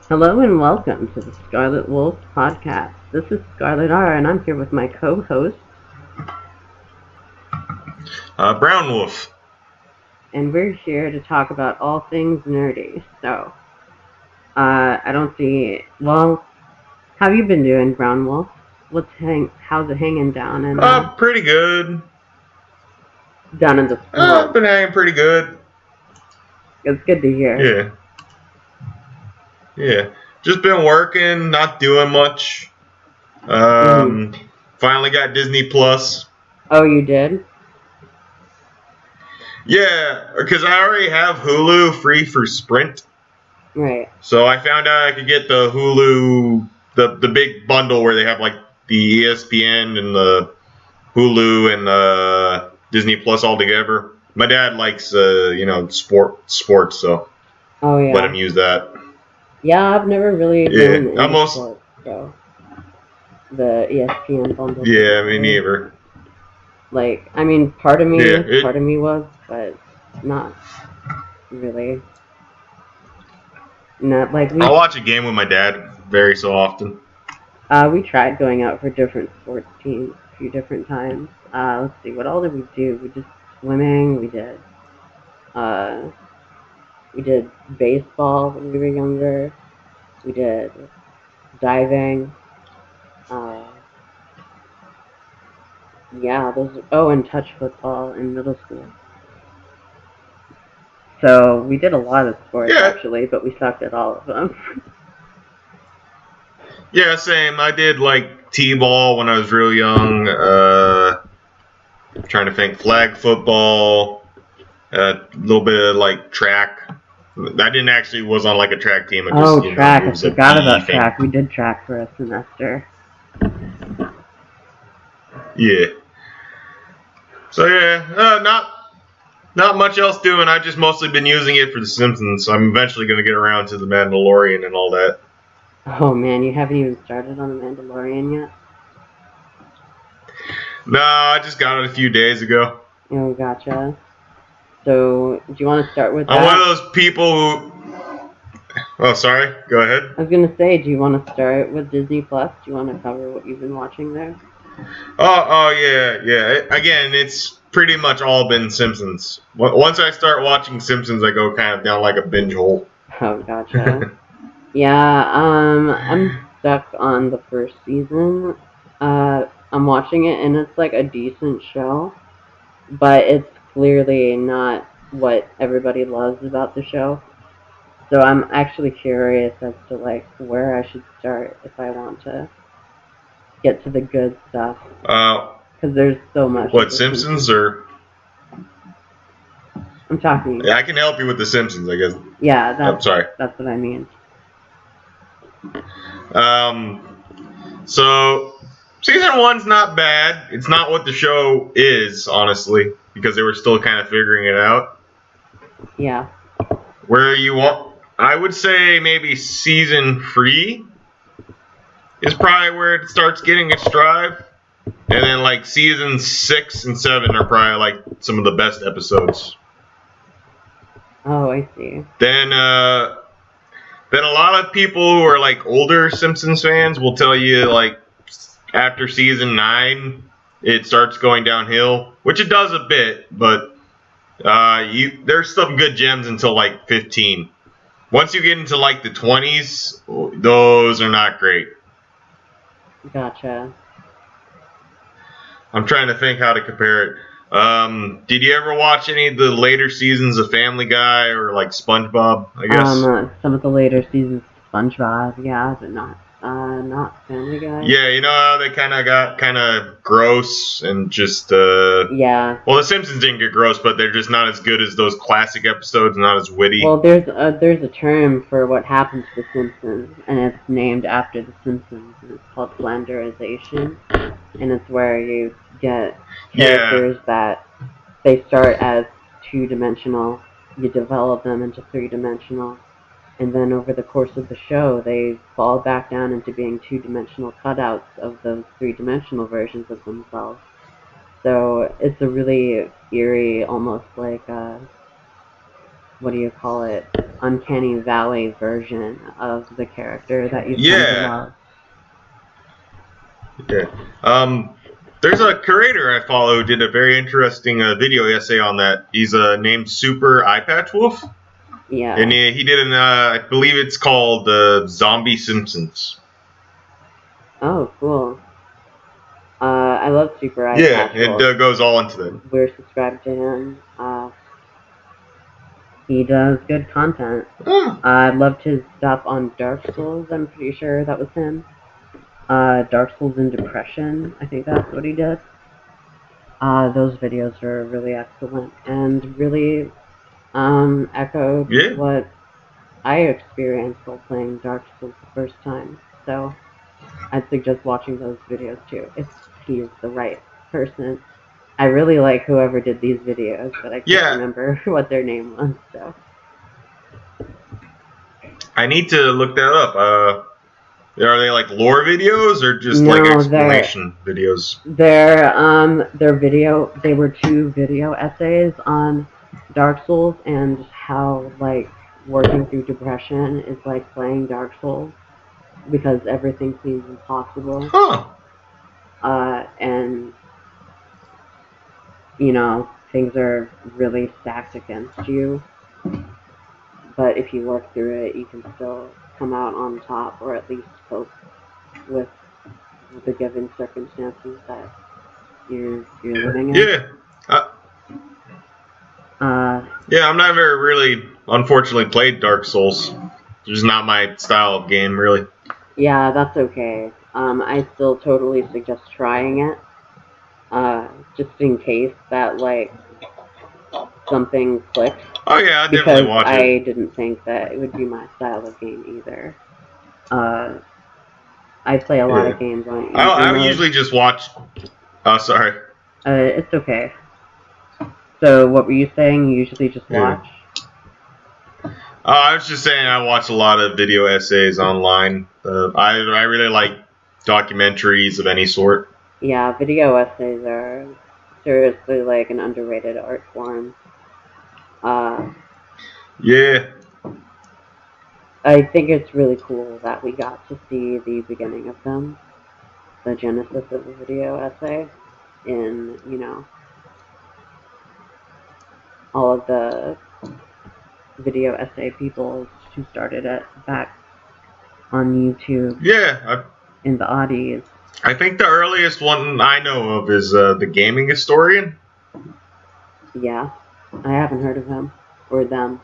Hello and welcome to the Scarlet Wolf podcast. This is Scarlet R, and I'm here with my co-host, Brown Wolf. and we're here to talk about all things nerdy. So, I don't see. Well, how you been doing, Brown Wolf? How's it hanging down in Pretty good. down in the I've swamp? been hanging pretty good. It's good to hear. Yeah. Just been working, not doing much. Finally got Disney Plus. Oh, you did? Yeah, because I already have Hulu free for Sprint. Right. So I found out I could get the Hulu, the big bundle where they have like the ESPN and the Hulu and Disney Plus all together. My dad likes sports, so Oh yeah. let him use that. Yeah, I've never really been into almost. sports, so the ESPN bundle. Yeah, me neither. Like, I mean, part of me Yeah, was, but not really. Not like I'll watch a game with my dad very so often. we tried going out for different sports teams a few different times. Let's see, what all did we do? We did swimming. We did baseball when we were younger. We did diving. Yeah, and touch football in middle school. So we did a lot of sports actually, but we sucked at all of them. Yeah, same. I did like t-ball when I was real young. I'm trying to think, flag football, a little bit of like track. I didn't actually was on like a track team. Track! I forgot about track. We did track for a semester. Yeah. So yeah, not much else doing. I've just mostly been using it for The Simpsons. So I'm eventually going to get around to The Mandalorian and all that. Oh man, you haven't even started on The Mandalorian yet? No, I just got it a few days ago. Oh, gotcha. So, do you want to start with that? I'm one of those people who... Oh, sorry. Go ahead. I was going to say, do you want to start with Disney Plus? Do you want to cover what you've been watching there? Oh yeah. Again, it's pretty much all been Simpsons. Once I start watching Simpsons, I go kind of down like a binge hole. Oh, gotcha. Yeah, I'm stuck on the first season. I'm watching it, and it's like a decent show, but it's clearly not what everybody loves about the show. So I'm actually curious as to like where I should start if I want to get to the good stuff. Because there's so much. What, Simpsons or? I'm talking. Yeah, I can help you with the Simpsons, I guess. Yeah, I'm sorry. That's what I mean. So season 1's not bad. It's not what the show is, honestly, because they were still kind of figuring it out. Yeah. Where you want, I would say maybe season 3 is probably where it starts getting its stride. And then like season 6 and 7 are probably like some of the best episodes. Oh, I see. Then a lot of people who are like older Simpsons fans will tell you like after season 9 it starts going downhill, which it does a bit, but there's some good gems until like 15. Once you get into like the 20s, those are not great. Gotcha. I'm trying to think how to compare it. Did you ever watch any of the later seasons of Family Guy or like SpongeBob, I guess? Some of the later seasons of SpongeBob, yeah, but not Family Guy. Yeah, you know how they kind of got kind of gross and just Yeah. Well, the Simpsons didn't get gross, but they're just not as good as those classic episodes, not as witty. Well, there's a term for what happens to The Simpsons, and it's named after The Simpsons, and it's called flanderization, and it's where you get characters that they start as 2-dimensional, you develop them into 3-dimensional, and then over the course of the show, they fall back down into being 2-dimensional cutouts of those 3-dimensional versions of themselves. So it's a really eerie, almost like what do you call it? uncanny valley version of the character that you've come to love. Yeah. There's a creator I follow who did a very interesting video essay on that. He's named Super Eyepatch Wolf. Yeah. And he did an, I believe it's called Zombie Simpsons. Oh, cool. I love Super Eyepatch Wolf. Yeah, it goes all into that. We're subscribed to him. He does good content. I loved his stuff on Dark Souls. I'm pretty sure that was him. Dark Souls and Depression. I think that's what he did. Those videos are really excellent and really echoed what I experienced while playing Dark Souls the first time. So I'd suggest watching those videos too, if he is the right person. I really like whoever did these videos, but I can't remember what their name was. So I need to look that up. Are they like lore videos or just like explanation videos? They were 2 video essays on Dark Souls and how like working through depression is like playing Dark Souls because everything seems impossible. And you know, things are really stacked against you. But if you work through it, you can still come out on top, or at least cope with the given circumstances that you're living in. I've never really, unfortunately, played Dark Souls. It's just not my style of game, really. Yeah, that's okay. I still totally suggest trying it, just in case that like something clicks. Oh yeah, I'll definitely watch it. Because I didn't think that it would be my style of game either. I play a lot of games on easy I usually just watch. Oh, sorry. It's okay. So, what were you saying? You usually just watch? I was just saying I watch a lot of video essays online. I really like documentaries of any sort. Yeah, video essays are seriously like an underrated art form. I think it's really cool that we got to see the beginning of them, the genesis of the video essay, in, you know, all of the video essay people who started it back on YouTube. In the oddies. I think the earliest one I know of is the Gaming Historian. Yeah, I haven't heard of him or them.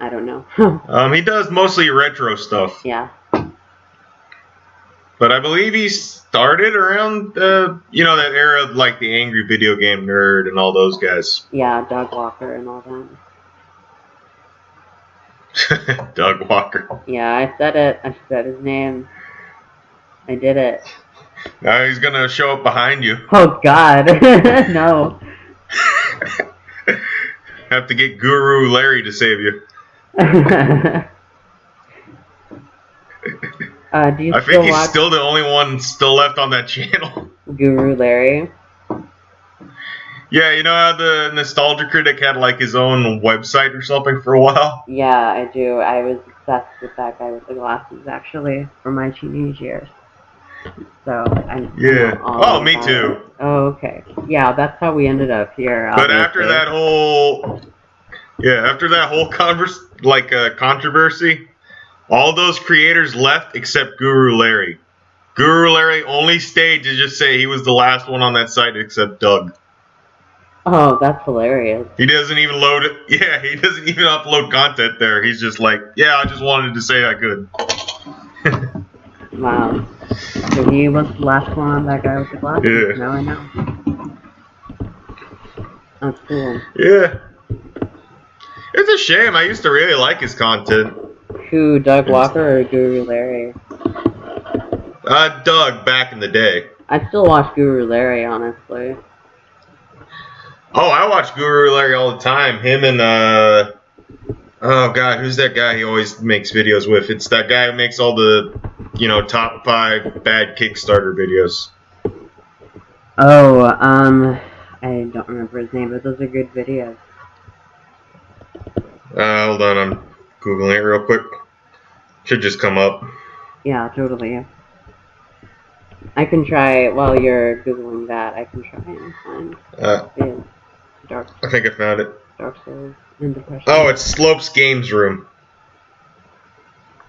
I don't know. He does mostly retro stuff. Yeah. But I believe he started around, that era of like the angry video game nerd and all those guys. Yeah, Doug Walker and all them. Doug Walker. Yeah, I said it. I said his name. I did it. Now he's gonna show up behind you. Oh God, no. Have to get Guru Larry to save you. I think he's still the only one still left on that channel. Guru Larry. Yeah, you know how the Nostalgia Critic had like his own website or something for a while? Yeah, I do. I was obsessed with that guy with the glasses actually for my teenage years. So Oh, me too. It. Oh, okay. Yeah, that's how we ended up here. But after that whole controversy, all those creators left except Guru Larry. Guru Larry only stayed to just say he was the last one on that site except Doug. Oh, that's hilarious. He doesn't even load it. Yeah, he doesn't even upload content there. He's just like, yeah, I just wanted to say I could. Wow. So he was the last one on that guy with the glasses. Yeah. Now I know. That's cool. Yeah. It's a shame. I used to really like his content. Who, Doug Walker or Guru Larry? Doug, back in the day. I still watch Guru Larry, honestly. Oh, I watch Guru Larry all the time. Him and, oh God, who's that guy he always makes videos with? It's that guy who makes all the, top 5 bad Kickstarter videos. Oh, I don't remember his name, but those are good videos. Hold on, I'm Googling it real quick. Should just come up. Yeah, totally. I can try, while you're Googling that, I can try and find the Dark I think I found it. Dark Souls and Depression. Oh, it's Slope's Games Room.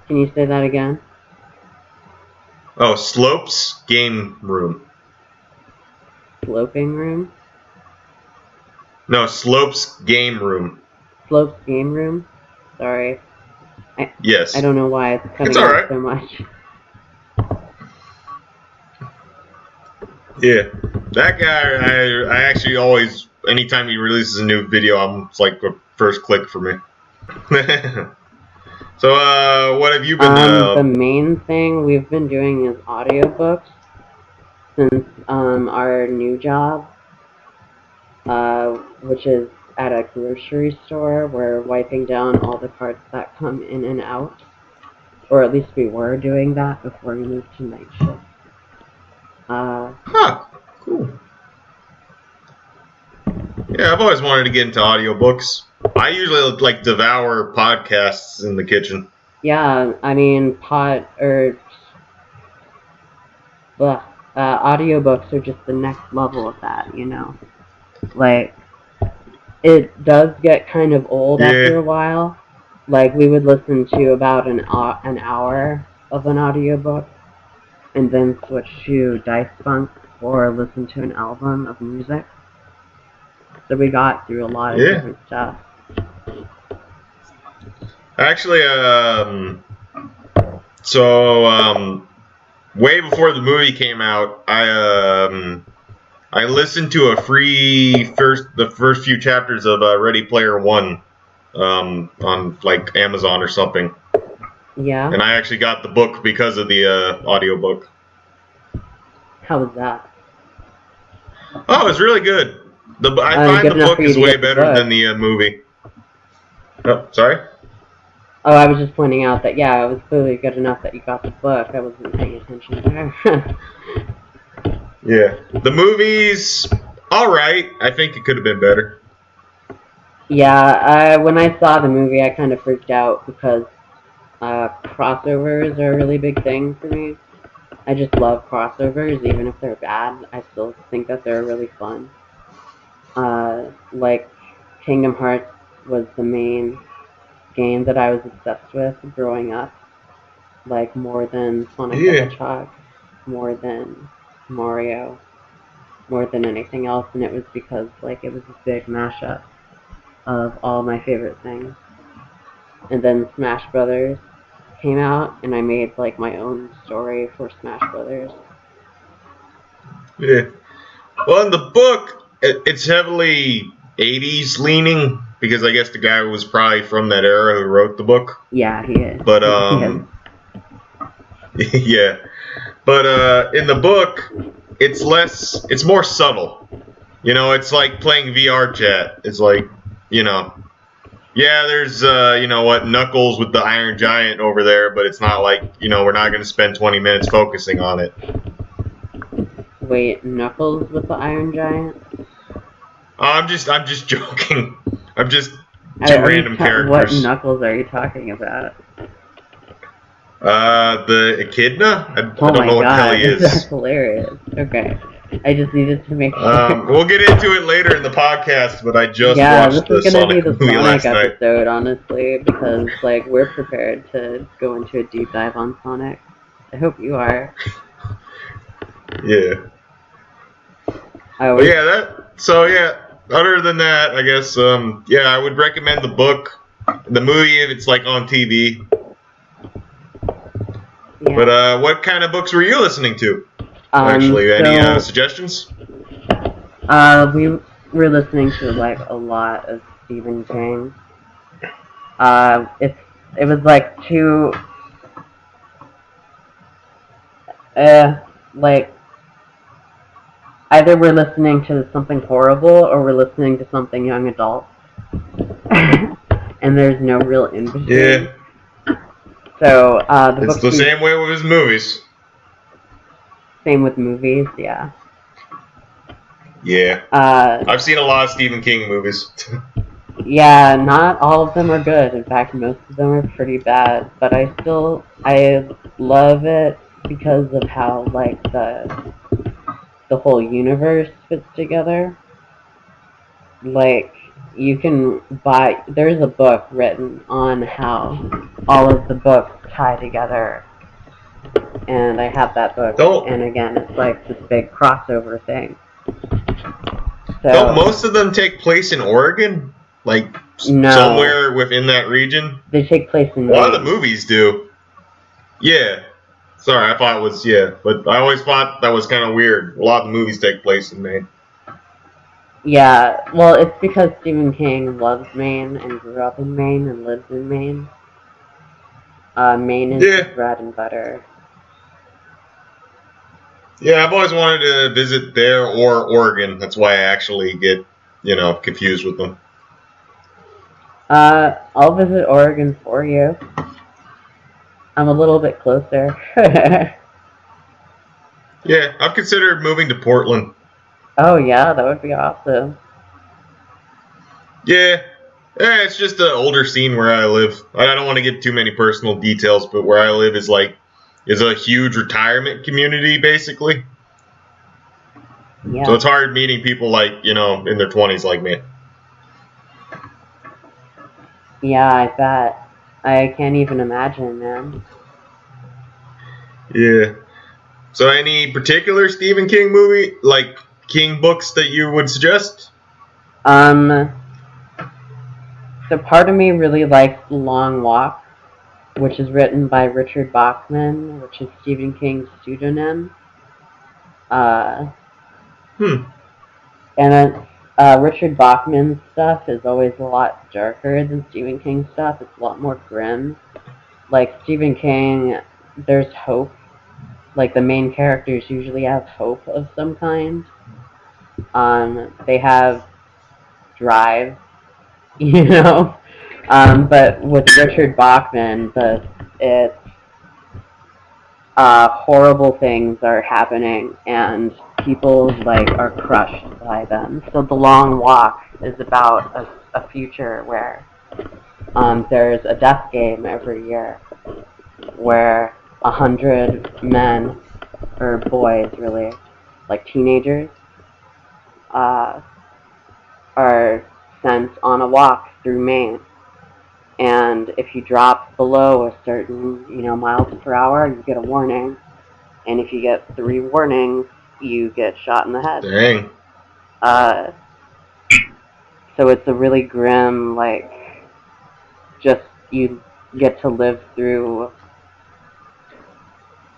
Can you say that again? Oh, Slope's Game Room. Sloping Room? No, Slope's Game Room. Slope's Game Room? Sorry. Yes. I don't know why it's cutting out so much. Yeah. That guy, I actually always, anytime he releases a new video, it's like the first click for me. So, what have you been... The main thing we've been doing is audiobooks since our new job, which is at a grocery store. We're wiping down all the carts that come in and out. Or at least we were doing that before we moved to night shift. Cool. Yeah, I've always wanted to get into audiobooks. I usually like devour podcasts in the kitchen. Yeah, I mean, audiobooks are just the next level of that, you know? Like, it does get kind of old after a while. Like, we would listen to about an hour of an audiobook and then switch to Dice Funk or listen to an album of music. So we got through a lot of different stuff. Actually, way before the movie came out, I listened to the first few chapters of Ready Player One, on like Amazon or something. Yeah. And I actually got the book because of the audiobook. How was that? Oh, it was really good. I find the book is way better than the movie. Oh, sorry? Oh, I was just pointing out that, yeah, it was clearly good enough that you got the book. I wasn't paying attention there. Yeah. The movie's alright. I think it could have been better. Yeah, when I saw the movie, I kind of freaked out because crossovers are a really big thing for me. I just love crossovers, even if they're bad. I still think that they're really fun. Like, Kingdom Hearts was the main game that I was obsessed with growing up. Like, more than Sonic the Hedgehog, more than Mario, more than anything else, and it was because, like, it was a big mashup of all my favorite things. And then Smash Brothers came out, and I made, like, my own story for Smash Brothers. Yeah. Well, in the book, it's heavily 80s leaning, because I guess the guy was probably from that era who wrote the book. Yeah, he is. But, yeah. But, in the book, it's more subtle. You know, it's like playing VR chat. It's like, you know, yeah, there's, Knuckles with the Iron Giant over there, but it's not like, we're not going to spend 20 minutes focusing on it. Wait, Knuckles with the Iron Giant? I'm just joking. I'm just two random characters. What Knuckles are you talking about? The Echidna? I don't know what the hell he is. That's hilarious. Okay. I just needed to make sure. We'll get into it later in the podcast, but I just watched the Sonic movie last night. Episode, honestly, because, like, we're prepared to go into a deep dive on Sonic. I hope you are. Yeah. Other than that, I guess, I would recommend the book. The movie, if it's, like, on TV. Yeah. But, what kind of books were you listening to? Actually, any suggestions? We were listening to, like, a lot of Stephen King. It was, like, like, either we're listening to something horrible or we're listening to something young adult. And there's no real in-between. Yeah. So, it's the same way with his movies. Same with movies, yeah. Yeah. I've seen a lot of Stephen King movies. Yeah, not all of them are good. In fact, most of them are pretty bad. But I love it because of how like the whole universe fits together. Like you can buy. There's a book written on how all of the books tie together, and I have that book. Don't And again, it's like this big crossover thing. don't So most of them take place in Oregon? Like no, somewhere within that region? they take place in A lot of Maine. the movies do. Yeah. Sorry, I thought it was but I always thought that was kind of weird. A lot of the movies take place in Maine. Yeah, well, it's because Stephen King loves Maine and grew up in Maine and lives in Maine. Maine is his bread and butter. Yeah, I've always wanted to visit there or Oregon. That's why I actually get, confused with them. I'll visit Oregon for you. I'm a little bit closer. Yeah, I've considered moving to Portland. Oh yeah, that would be awesome. Yeah, it's just an older scene where I live. I don't want to give too many personal details, but where I live is a huge retirement community, basically. Yeah. So it's hard meeting people in their 20s like me. Yeah, I bet. I can't even imagine, man. Yeah. So any particular Stephen King movie, like King books that you would suggest? So part of me really likes The Long Walk, which is written by Richard Bachman, which is Stephen King's pseudonym. And then Richard Bachman's stuff is always a lot darker than Stephen King's stuff. It's a lot more grim. Like Stephen King, there's hope. Like the main characters usually have hope of some kind. They have drive, But with Richard Bachman, it's horrible things are happening and people are crushed by them. So The Long Walk is about a future where there's a death game every year where 100 men or boys, really, like teenagers, are sent on a walk through Maine. And if you drop below a certain, miles per hour, you get a warning. And if you get 3 warnings, you get shot in the head. Dang. So it's a really grim, just you get to live through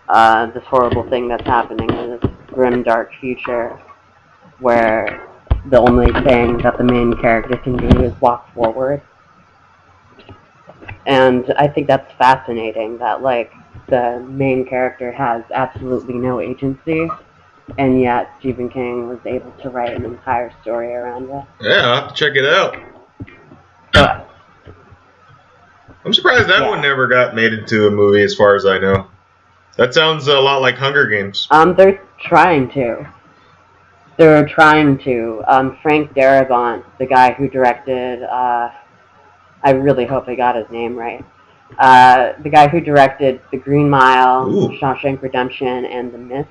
this horrible thing that's happening in this grim, dark future where the only thing that the main character can do is walk forward. And I think that's fascinating that, the main character has absolutely no agency, and yet Stephen King was able to write an entire story around it. Yeah, I'll have to check it out. So, I'm surprised that one never got made into a movie, as far as I know. That sounds a lot like Hunger Games. They're trying to. Frank Darabont, the guy who directed, I really hope I got his name right. The guy who directed The Green Mile, Shawshank Redemption, and The Mist,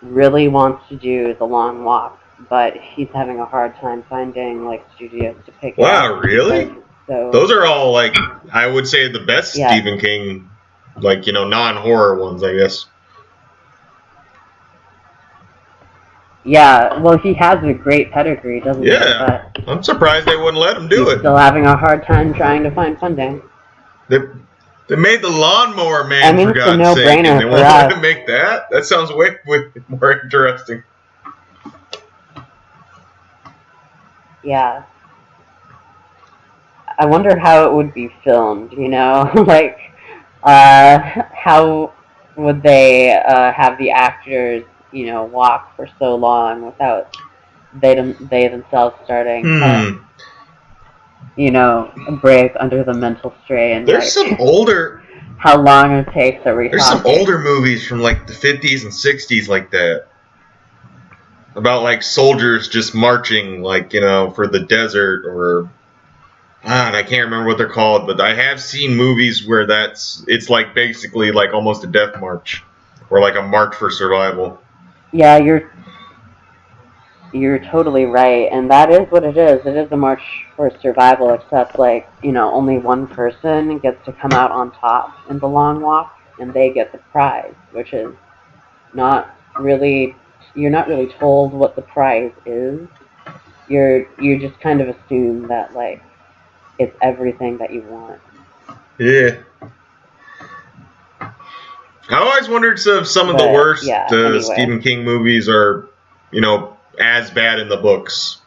really wants to do The Long Walk, but he's having a hard time finding studios to pick it up. Wow, really? So, those are all I would say the best Stephen King, non-horror ones, I guess. Yeah, well, he has a great pedigree, doesn't he? Yeah, I'm surprised they wouldn't let him do it. He's still having a hard time trying to find funding. They made the Lawnmower Man, for God's sake, and they won't let him make that? That sounds way more interesting. Yeah. I wonder how it would be filmed, how would they have the actors, walk for so long without they themselves starting to, break under the mental strain. There's some older... How long it takes are we There's talking? some older movies from, the 50s and 60s like that. About, soldiers just marching, for the desert or I can't remember what they're called, but I have seen movies where it's like basically like almost a death march, or like a march for survival. Yeah, you're totally right, and that is what it is. It is a march for survival, except like, only one person gets to come out on top in the long walk, and they get the prize, which is not really, you're not really told what the prize is. You just kind of assume that like it's everything that you want. Yeah. I always wondered if some of the worst Anyway. Stephen King movies are, as bad in the books.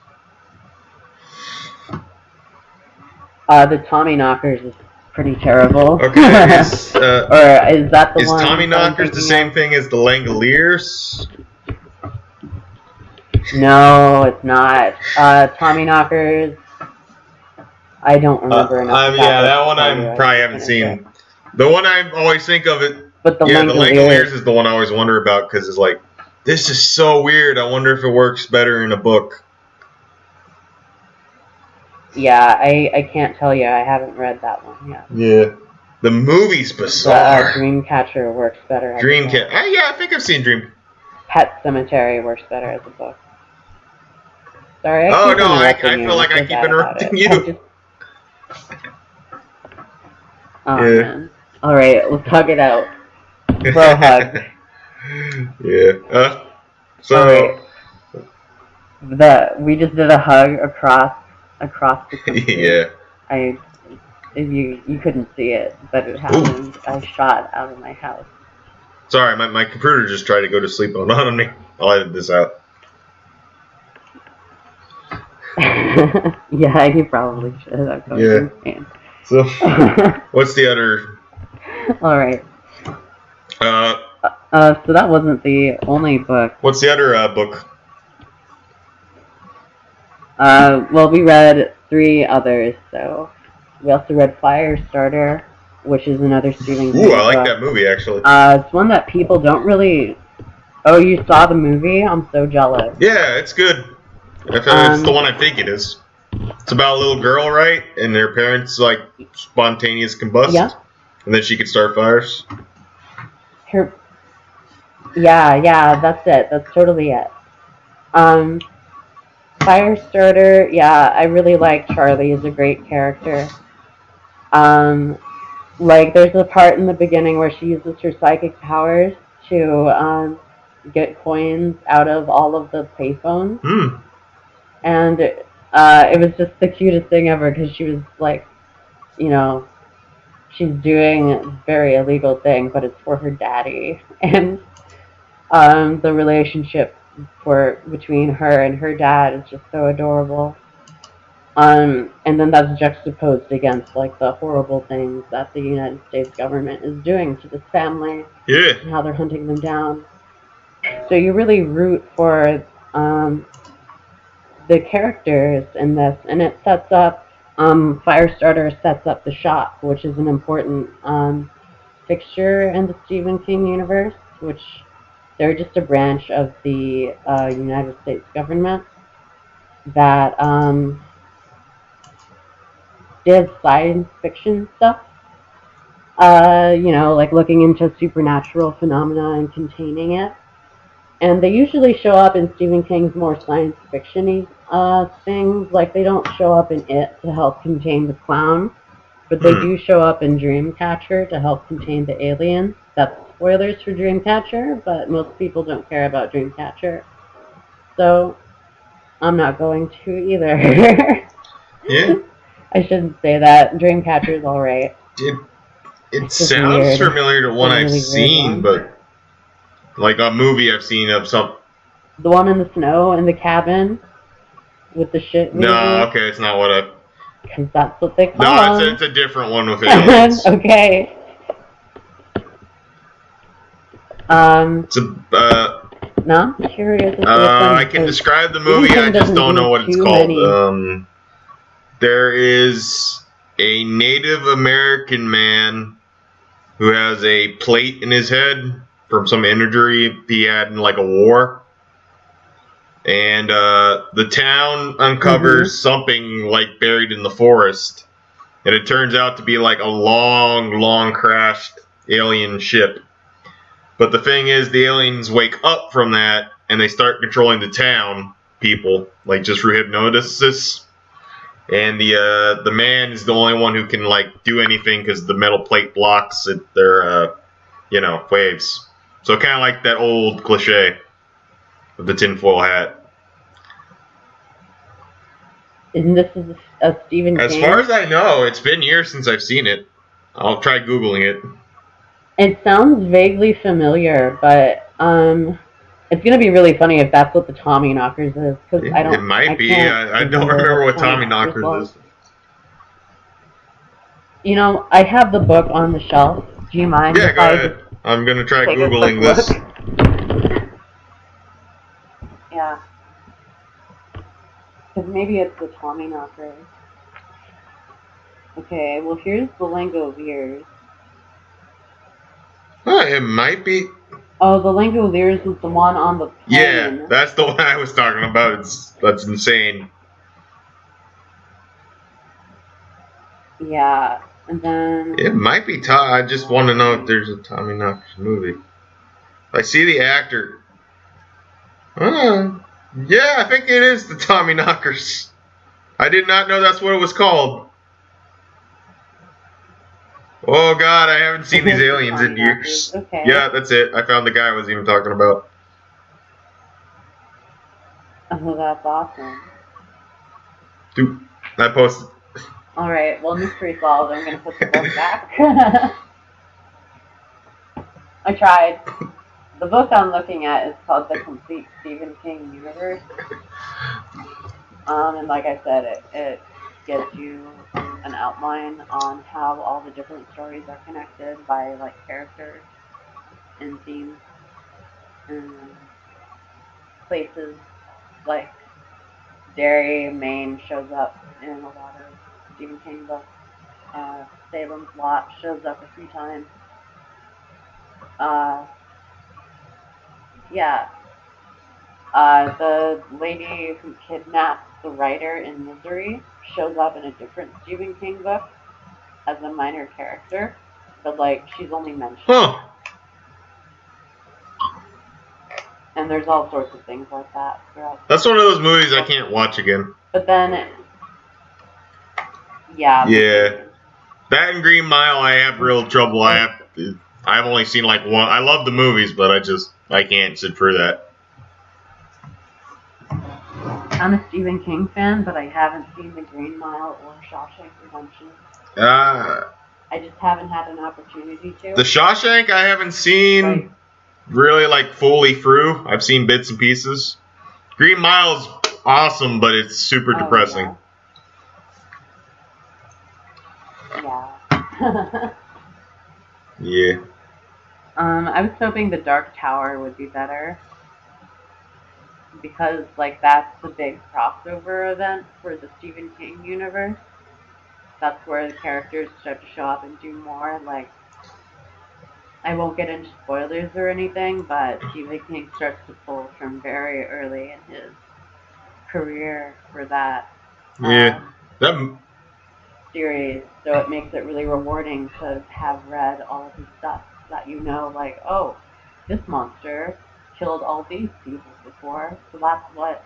The Tommyknockers is pretty terrible. Okay. Or is that the is one? Is Tommyknockers the same thing as the Langoliers? No, it's not. Tommyknockers. I don't remember enough. That one I probably haven't seen. The one I always think of it. But the Langoliers is the one I always wonder about because it's like, this is so weird. I wonder if it works better in a book. Yeah, I can't tell you. I haven't read that one yet. Yeah. The movie's bizarre. Dreamcatcher works better as a book. Yeah, I think I've seen Dream. Pet Cemetery works better as a book. Sorry, I feel like I keep interrupting you. Man. Alright, let's hug it out. Bro hug. Yeah. We just did a hug across the country. Yeah. You couldn't see it, but it happened. Ooh. I shot out of my house. Sorry, my computer just tried to go to sleep on me. I'll edit this out. Yeah, you probably should. I'm going insane. So, what's the other? All right. So that wasn't the only book. What's the other book? Well, we read 3 others. So we also read Firestarter, which is another Stephen King book. I like that movie actually. It's one that people don't really. Oh, you saw the movie? I'm so jealous. Yeah, it's good. It's the one I think it is. It's about a little girl, right? And their parents like spontaneous combust. Yeah. And then she could start fires. Yeah, that's it. That's totally it. Firestarter, yeah, I really like Charlie. He's a great character. Like there's a part in the beginning where she uses her psychic powers to get coins out of all of the payphones. And it was just the cutest thing ever because she was like, she's doing a very illegal thing, but it's for her daddy. And the relationship between her and her dad is just so adorable. And then that's juxtaposed against like the horrible things that the United States government is doing to this family. Yeah. And how they're hunting them down. So you really root for the characters in this, and it sets up Firestarter sets up the shop, which is an important fixture in the Stephen King universe, which they're just a branch of the United States government that does science fiction stuff, like looking into supernatural phenomena and containing it. And they usually show up in Stephen King's more science fiction-y things. Like, they don't show up in It to help contain the clown, but they do show up in Dreamcatcher to help contain the aliens. That's spoilers for Dreamcatcher, but most people don't care about Dreamcatcher. So, I'm not going to either. Yeah. I shouldn't say that. Dreamcatcher is alright. It sounds familiar to one I've seen, but like a movie I've seen of some. The one in the snow in the cabin with the shit movie? No, okay, it's not what I. Because that's what they call No, it's a different one with aliens. Okay. It's a. No, I'm curious. I can describe the movie. I just don't know what it's called. There is a Native American man who has a plate in his head from some injury he had in like a war. And the town uncovers something like buried in the forest. and it turns out to be like a long crashed alien ship. But the thing is, the aliens wake up from that, and they start controlling the town people, like just through hypnosis. And the man is the only one who can like do anything because the metal plate blocks their waves. So kind of like that old cliche of the tinfoil hat. Isn't this a Stephen King? As far as I know, it's been years since I've seen it. I'll try Googling it. It sounds vaguely familiar, but it's gonna be really funny if that's what the Tommyknockers is, because I don't. It might be. I don't remember what Tommyknockers is. You know, I have the book on the shelf. Do you mind? Yeah, go ahead. I'm gonna try Googling this. Yeah. Because maybe it's the Tommyknockers. Okay, well here's the Langoliers. It might be. Oh, the Langoliers is the one on the plane. Yeah, that's the one I was talking about. That's insane. Yeah, and then... It might be I just want to know if there's a Tommyknockers movie. I see the actor. Yeah, I think it is the Tommyknockers. I did not know that's what it was called. Oh God, I haven't seen these aliens in years. Okay. Yeah, that's it. I found the guy I was even talking about. Oh, that's awesome. Dude, I posted. Alright, well, mystery solved. I'm going to put the book back. I tried. The book I'm looking at is called The Complete Stephen King Universe. And like I said, it gives you an outline on how all the different stories are connected by like characters and themes and places. Like Derry, Maine shows up in a lot of Stephen King books. Salem's Lot shows up a few times. The lady who kidnaps the writer in Misery shows up in a different Stephen King book as a minor character, but like she's only mentioned. Huh. And there's all sorts of things like that throughout. That's one of those movies I can't watch again. But then, yeah. Yeah. That and Green Mile, I have real trouble. I've only seen like one. I love the movies, but I can't sit through that. I'm a Stephen King fan, but I haven't seen The Green Mile or Shawshank Redemption. I just haven't had an opportunity to. The Shawshank I haven't seen really like fully through. I've seen bits and pieces. Green Mile's awesome, but it's super depressing. Yeah. Yeah. I was hoping The Dark Tower would be better. Because, like, that's the big crossover event for the Stephen King universe. That's where the characters start to show up and do more. Like, I won't get into spoilers or anything, but Stephen King starts to pull from very early in his career for that series. So it makes it really rewarding to have read all of his stuff that you know, like, oh, this monster killed all these people before, so that's what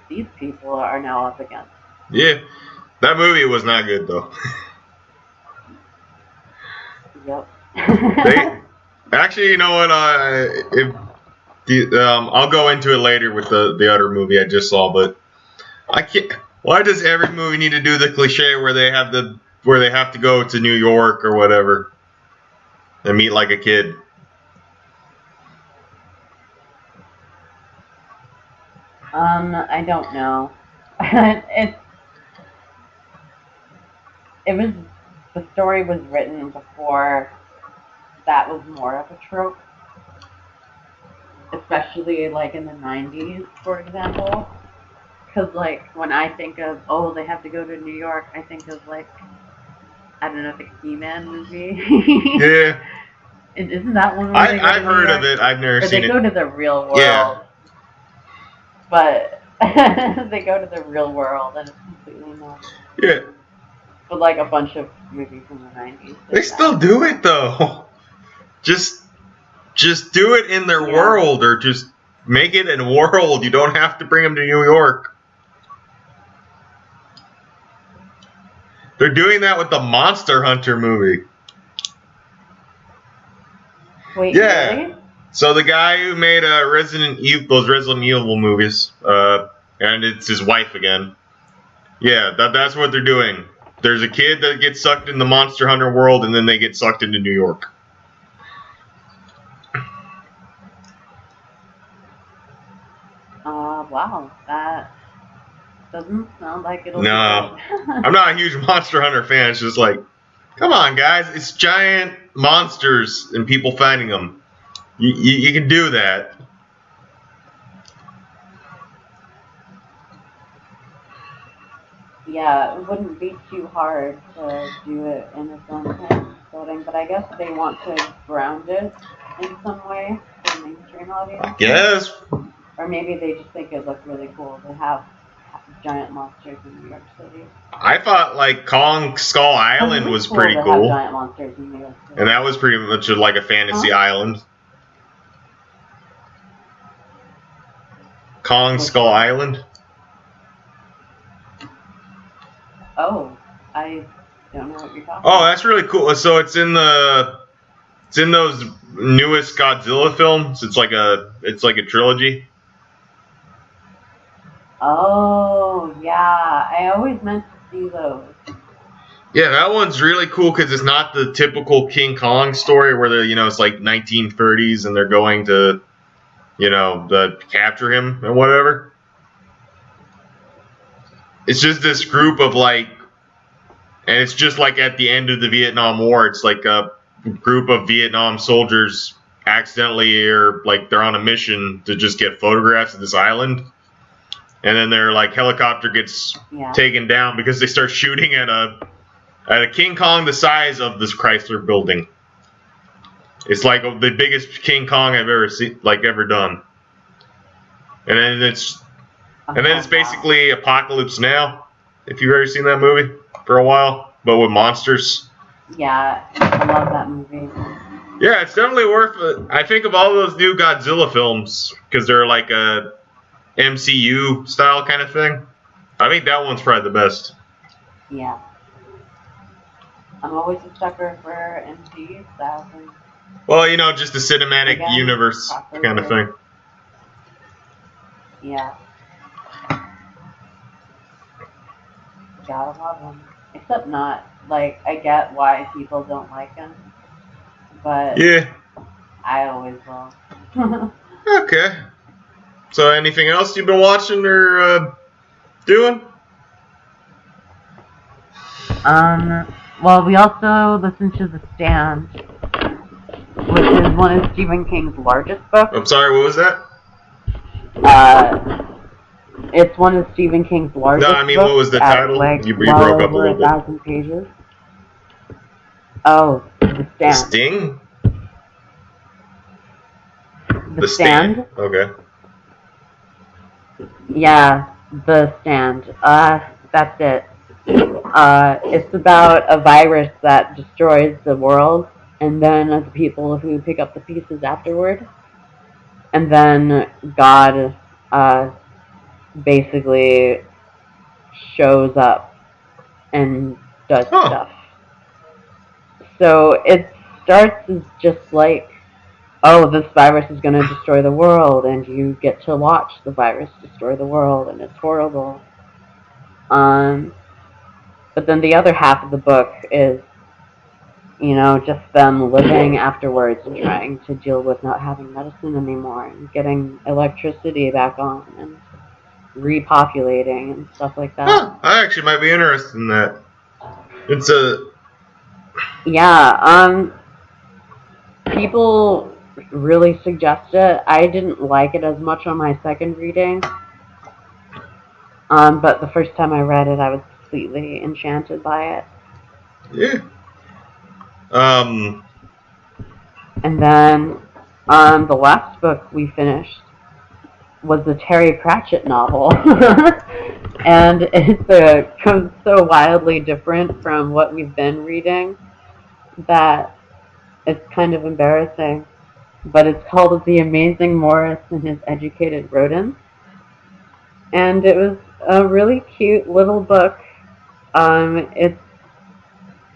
these people are now up against. Yeah, that movie was not good though. Yep. Actually, you know what? I'll go into it later with the other movie I just saw, but I can't. Why does every movie need to do the cliche where they have to go to New York or whatever and meet like a kid? I don't know. The story was written before that was more of a trope. Especially like in the 90s, for example. Because like when I think of, oh, they have to go to New York, I think of like, I don't know, the He-Man movie. Yeah. Isn't that one where I've heard of it. I've never seen it. They go to the real world. Yeah. But they go to the real world and it's completely normal. Yeah. But like a bunch of movies from the 90s. They still do it though. Just do it in their world, or just make it in a world. You don't have to bring them to New York. They're doing that with the Monster Hunter movie. Wait, really? So the guy who made those Resident Evil movies, and it's his wife again. Yeah, that's what they're doing. There's a kid that gets sucked in the Monster Hunter world, and then they get sucked into New York. Wow, that doesn't sound like it'll No, be good. I'm not a huge Monster Hunter fan. It's just like, come on, guys. It's giant monsters and people fighting them. You can do that. Yeah, it wouldn't be too hard to do it in its own kind of setting, but I guess they want to ground it in some way for the mainstream audience. I guess. Or maybe they just think it looked really cool to have giant monsters in New York City. I thought like Kong Skull Island was pretty to cool. Have giant monsters in New York City. And that was pretty much like a fantasy island. Kong Skull Island. Oh, I don't know what you're talking about. Oh, that's really cool. So it's in those newest Godzilla films. It's like a trilogy. Oh, yeah. I always meant to see those. Yeah, that one's really cool because it's not the typical King Kong story where it's like 1930s and they're going to, capture him and whatever. It's just this group of and it's just like at the end of the Vietnam War, it's like a group of Vietnam soldiers accidentally or like they're on a mission to just get photographs of this island. And then their helicopter gets taken down because they start shooting at a King Kong the size of this Chrysler building. It's like the biggest King Kong I've ever seen, ever done. And then it's basically Apocalypse Now. If you've ever seen that movie for a while, but with monsters. Yeah, I love that movie. Yeah, it's definitely worth it. I think of all those new Godzilla films because they're like a MCU style kind of thing. I think that one's probably the best. Yeah. I'm always a sucker for MCU style things. Well, just the cinematic universe kind of thing. Yeah. Gotta love them. Except not. I get why people don't like them. But yeah, I always will. Okay. So anything else you've been watching or doing? Well, we also listened to The Stand, which is one of Stephen King's largest books. I'm sorry, what was that? It's one of Stephen King's largest No, I mean, books. What was the title? You broke up a little bit. 1,000 pages. Oh, The Stand. The Sting? The Stand? Okay. Yeah, The Stand. That's it. It's about a virus that destroys the world, and then the people who pick up the pieces afterward. And then God, basically shows up and does stuff. So it starts as just this virus is going to destroy the world, and you get to watch the virus destroy the world, and it's horrible. But then the other half of the book is, just them living afterwards and trying to deal with not having medicine anymore and getting electricity back on and repopulating and stuff like that. Huh, I actually might be interested in that. It's people really suggest it. I didn't like it as much on my second reading. But the first time I read it, I was completely enchanted by it. Yeah. And then, the last book we finished was the Terry Pratchett novel. And it's so wildly different from what we've been reading that it's kind of embarrassing. But it's called The Amazing Morris and His Educated Rodents. And it was a really cute little book. It's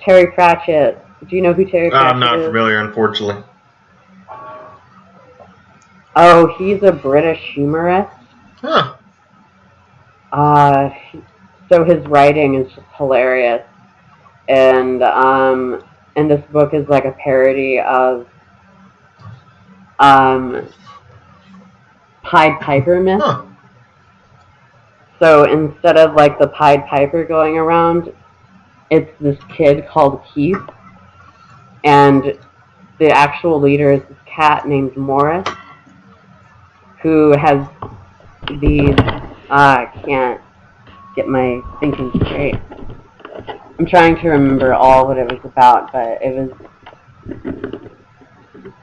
Terry Pratchett. Do you know who Terry Pratchett is? I'm not familiar, unfortunately. Oh, he's a British humorist. Huh. So his writing is just hilarious. And this book is like a parody of Pied Piper myths. Huh. So instead of like the Pied Piper going around, it's this kid called Keith, and the actual leader is this cat named Morris, who has these. I can't get my thinking straight. I'm trying to remember all what it was about, but it was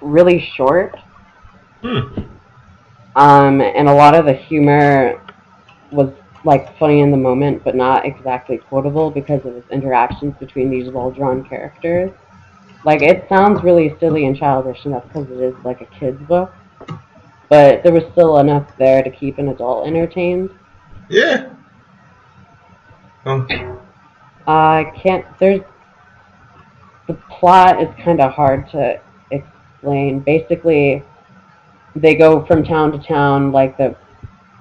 really short. And a lot of the humor was like funny in the moment, but not exactly quotable because of its interactions between these well-drawn characters. Like, it sounds really silly and childish enough because it is like a kid's book, but there was still enough there to keep an adult entertained. Yeah. The plot is kind of hard to explain. Basically, they go from town to town, like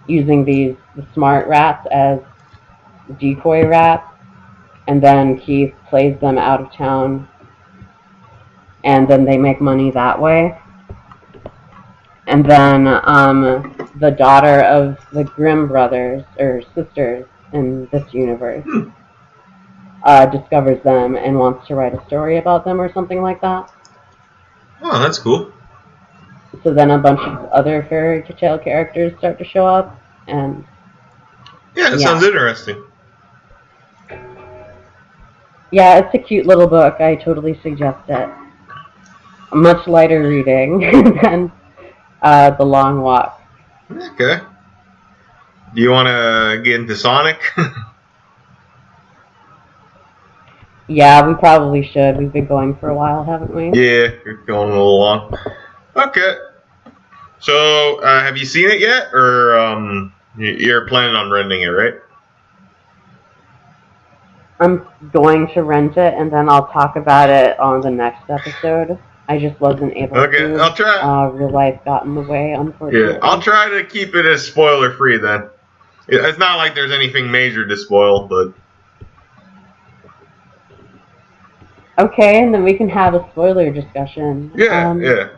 using the smart rats as decoy rats, and then Keith plays them out of town, and then they make money that way. And then the daughter of the Grimm brothers, or sisters in this universe, discovers them and wants to write a story about them or something like that. Oh, that's cool. So then a bunch of other fairy tale characters start to show up, and yeah, it sounds interesting. Yeah, it's a cute little book. I totally suggest it. A much lighter reading than The Long Walk. Okay. Do you want to get into Sonic? Yeah, we probably should. We've been going for a while, haven't we? Yeah, you're going a little long. Okay. So, have you seen it yet? Or you're planning on renting it, right? I'm going to rent it, and then I'll talk about it on the next episode. I just wasn't able to. Okay, I'll try. Real life got in the way, unfortunately. Yeah, I'll try to keep it as spoiler-free then. It's not like there's anything major to spoil, but... Okay, and then we can have a spoiler discussion. Yeah.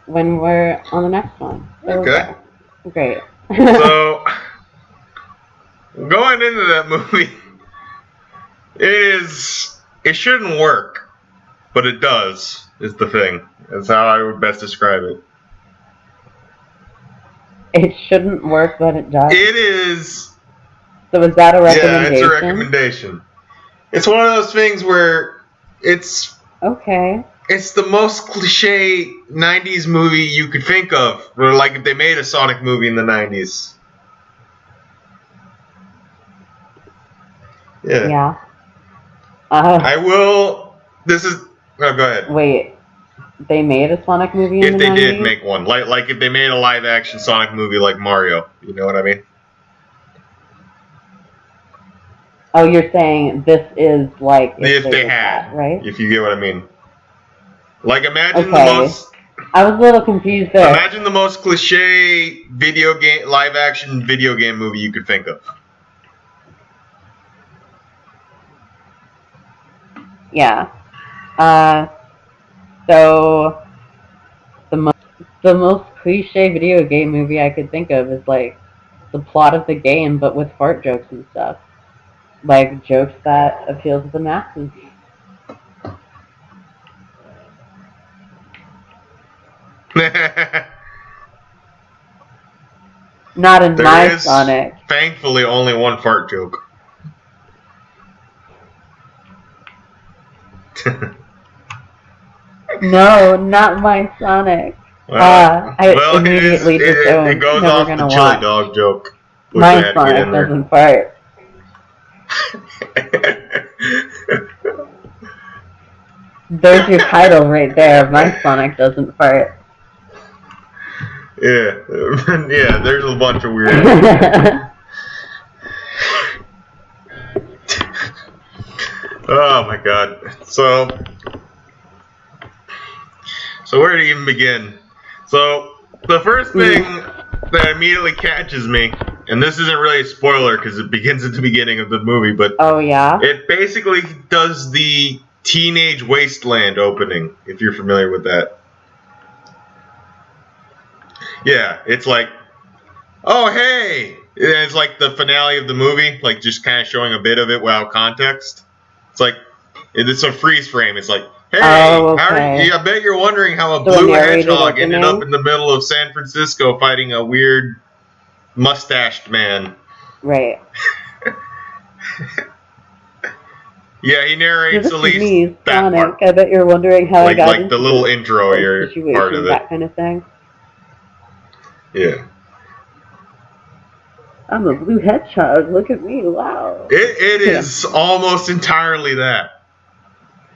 When we're on the next one. So, okay. Great. So, going into that movie, it shouldn't work, but it does, is the thing. That's how I would best describe it. It shouldn't work, but it does? It is. So is that a recommendation? Yeah, it's a recommendation. It's one of those things where it's... Okay. It's the most cliche 90s movie you could think of. Or like if they made a Sonic movie in the 90s. Yeah. I will... This is... Oh, go ahead. Wait. They made a Sonic movie in the 90s? If they did make one. Like if they made a live-action Sonic movie like Mario. You know what I mean? Oh, you're saying this is like... If they had. That, right? If you get what I mean. Like, imagine the most... I was a little confused there. Imagine the most cliche live-action video game movie you could think of. Yeah. So the most cliche video game movie I could think of is like the plot of the game, but with fart jokes and stuff. Like jokes that appeal to the masses. Not a nice Sonic. Thankfully, only one fart joke. No, not my Sonic. I immediately disowned. It goes off the chili dog joke. My Sonic doesn't fart. There's your title right there. My Sonic doesn't fart. Yeah, yeah. There's a bunch of weird. Oh my god. So where to even begin? So the first thing that immediately catches me, and this isn't really a spoiler because it begins at the beginning of the movie, but oh yeah, it basically does the Teenage Wasteland opening, if you're familiar with that. Yeah, it's like, oh hey, it's like the finale of the movie, like just kind of showing a bit of it without context. It's like it's a freeze frame. It's like, hey, I bet you're wondering how a blue hedgehog ended up in the middle of San Francisco fighting a weird mustached man. Right. Yeah, he narrates at least that Sonic. part. I bet you're wondering how I got into the little intro here, part of it. That kind of thing. Yeah. I'm a blue hedgehog. Look at me. Wow. It is almost entirely that.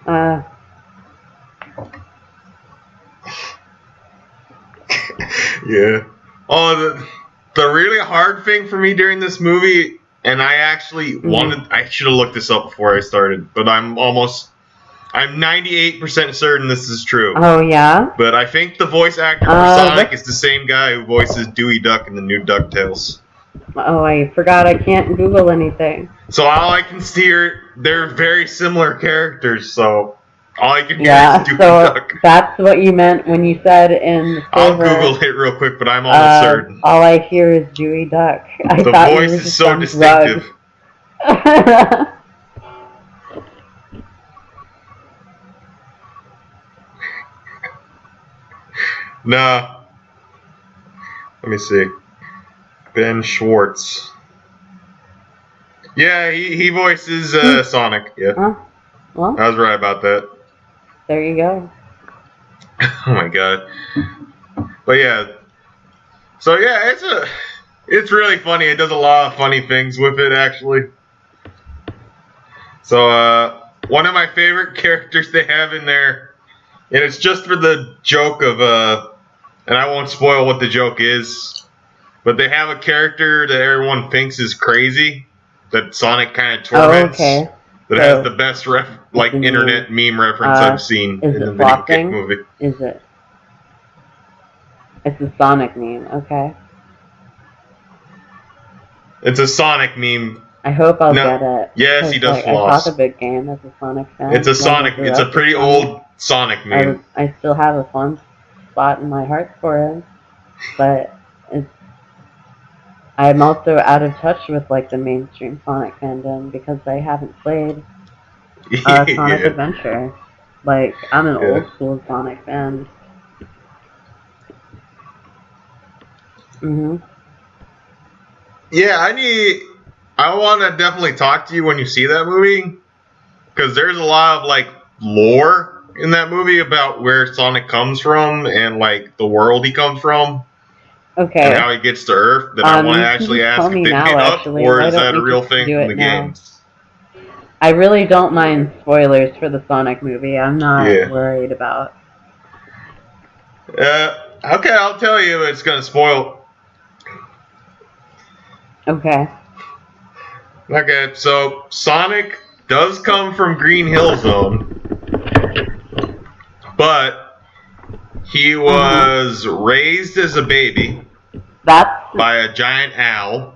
Yeah. Oh, the really hard thing for me during this movie, and I actually I should have looked this up before I started, but I'm 98% certain this is true. Oh, yeah? But I think the voice actor for Sonic is the same guy who voices Dewey Duck in the new DuckTales. Oh, I forgot I can't Google anything. So all I can steer, they're very similar characters, so all I can hear is Dewey Duck. That's what you meant when you said in the I'll Google it real quick, but I'm almost certain. All I hear is Dewey Duck. The voice is so distinctive. Nah. Let me see. Ben Schwartz. Yeah, he voices Sonic. Yeah. Well, I was right about that. There you go. Oh my god. But yeah. So yeah, it's really funny. It does a lot of funny things with it actually. So one of my favorite characters they have in there, and it's just for the joke of and I won't spoil what the joke is, but they have a character that everyone thinks is crazy, that Sonic kind of torments. Oh, okay. That has the best internet meme reference I've seen in the video game movie. Is it? It's a Sonic meme, okay. It's a Sonic meme. I hope I'll get it. Yes, he does floss. I talk a big game as a Sonic fan. It's a Sonic. It's a pretty old Sonic meme. I still have a fun spot in my heart for him, but I'm also out of touch with the mainstream Sonic fandom because I haven't played Sonic Adventure. I'm an old school Sonic fan. Yeah, I want to definitely talk to you when you see that movie, because there's a lot of lore in that movie about where Sonic comes from and the world he comes from. Okay. And how he gets to Earth. That I want to actually ask if they made up, or is that a real thing in the games? I really don't mind spoilers for the Sonic movie. I'm not worried about. Okay, I'll tell you. It's gonna spoil. Okay. Okay, so Sonic does come from Green Hill Zone, but he was raised as a baby by a giant owl.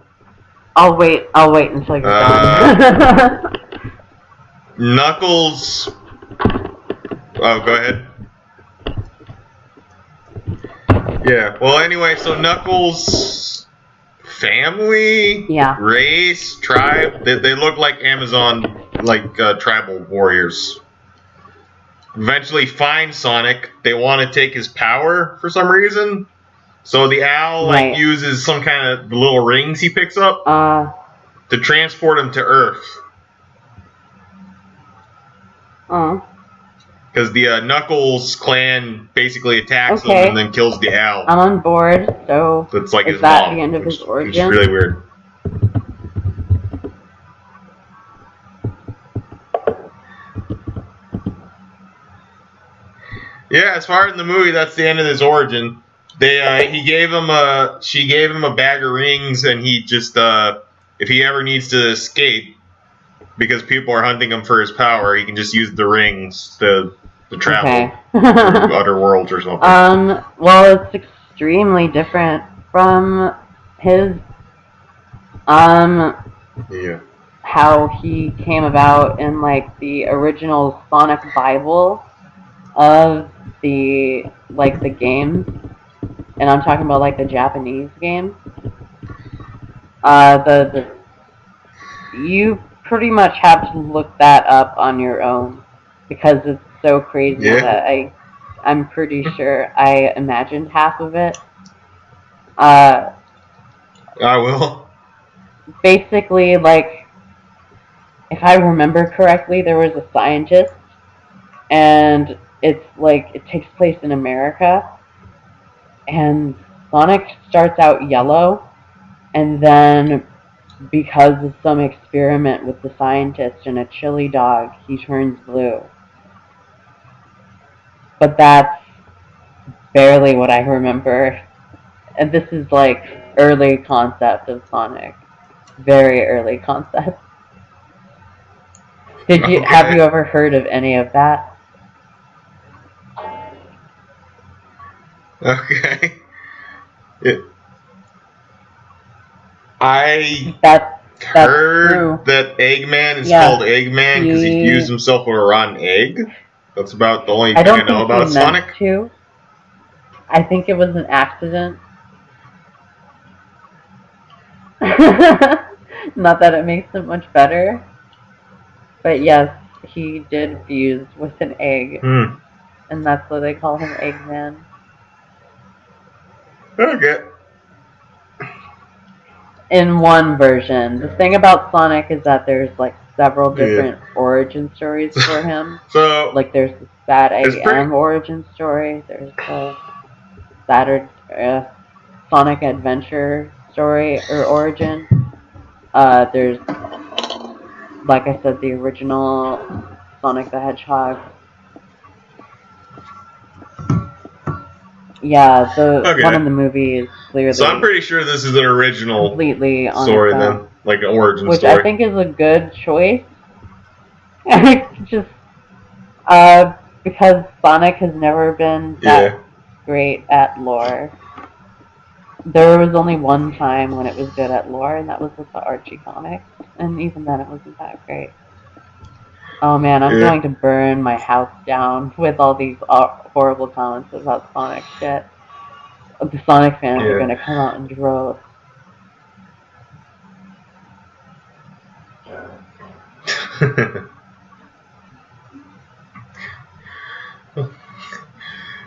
I'll wait until you're done. Knuckles. Oh, go ahead. Yeah. Well, anyway, so Knuckles' family, race, tribe, they look like Amazon, tribal warriors. Eventually find Sonic. They want to take his power for some reason. So the owl uses some kind of little rings he picks up to transport him to Earth. Because the Knuckles clan basically attacks him and then kills the owl. I'm on board. So it's like is his that mom, the end of his origin? Which is really weird. Yeah, as far as in the movie, that's the end of his origin. She gave him a bag of rings, and he just if he ever needs to escape because people are hunting him for his power, he can just use the rings to travel through other worlds or something. Well, it's extremely different from his Yeah. how he came about in like the original Sonic Bible of the games, and I'm talking about like the Japanese games. The you pretty much have to look that up on your own because it's so crazy that I'm pretty sure I imagined half of it. I will. Basically, like, if I remember correctly, there was a scientist, and it's like it takes place in America, and Sonic starts out yellow, and then because of some experiment with the scientist and a chili dog, he turns blue. But that's barely what I remember. And this is like early concept of Sonic. Very early concept. Have you ever heard of any of that? Okay. That's heard true. that Eggman is called Eggman because he fused himself with a rotten egg. That's about the only thing I know about Sonic. I think it was an accident. Not that it makes it much better. But yes, he did fuse with an egg. And that's why they call him Eggman. Okay. In one version. The thing about Sonic is that there's like several different origin stories for him. So like there's the Sad Egg M origin story. There's the Sonic Adventure story or origin. There's, like I said, the original Sonic the Hedgehog. Yeah, one in the movie is clearly. So I'm pretty sure this is an original completely story then, like an origin which story. I think is a good choice. Just because Sonic has never been that great at lore. There was only one time when it was good at lore, and that was with the Archie comics, and even then it wasn't that great. Oh man, I'm going to burn my house down with all these horrible comments about Sonic shit. The Sonic fans are going to come out in droves.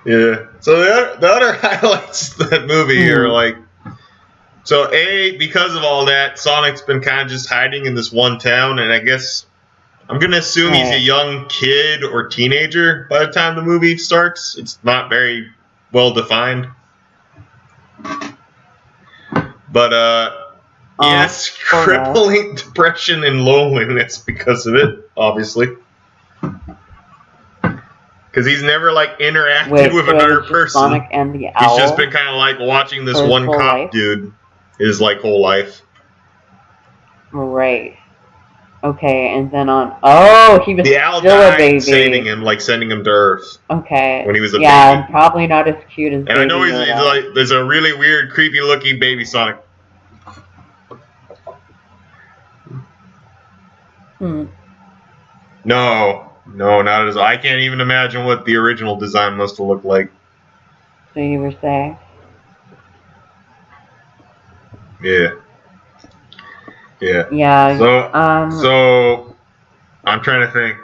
Yeah. So the other highlights of that movie are like, so because of all that, Sonic's been kind of just hiding in this one town, and I guess I'm gonna assume he's a young kid or teenager by the time the movie starts. It's not very well defined, but he has crippling depression and loneliness because of it, obviously. Because he's never like interacted with another person. Sonic and the Owl? He's just been kind of like watching this one cop dude his like whole life. Right. Okay, and then he was the owl still died a baby, saving him, like sending him to Earth. Okay. When he was a baby. Yeah, probably not as cute as. And I know he's like, there's a really weird, creepy looking baby Sonic. No, not as. I can't even imagine what the original design must have looked like. So you were saying? Yeah. Yeah. So I'm trying to think.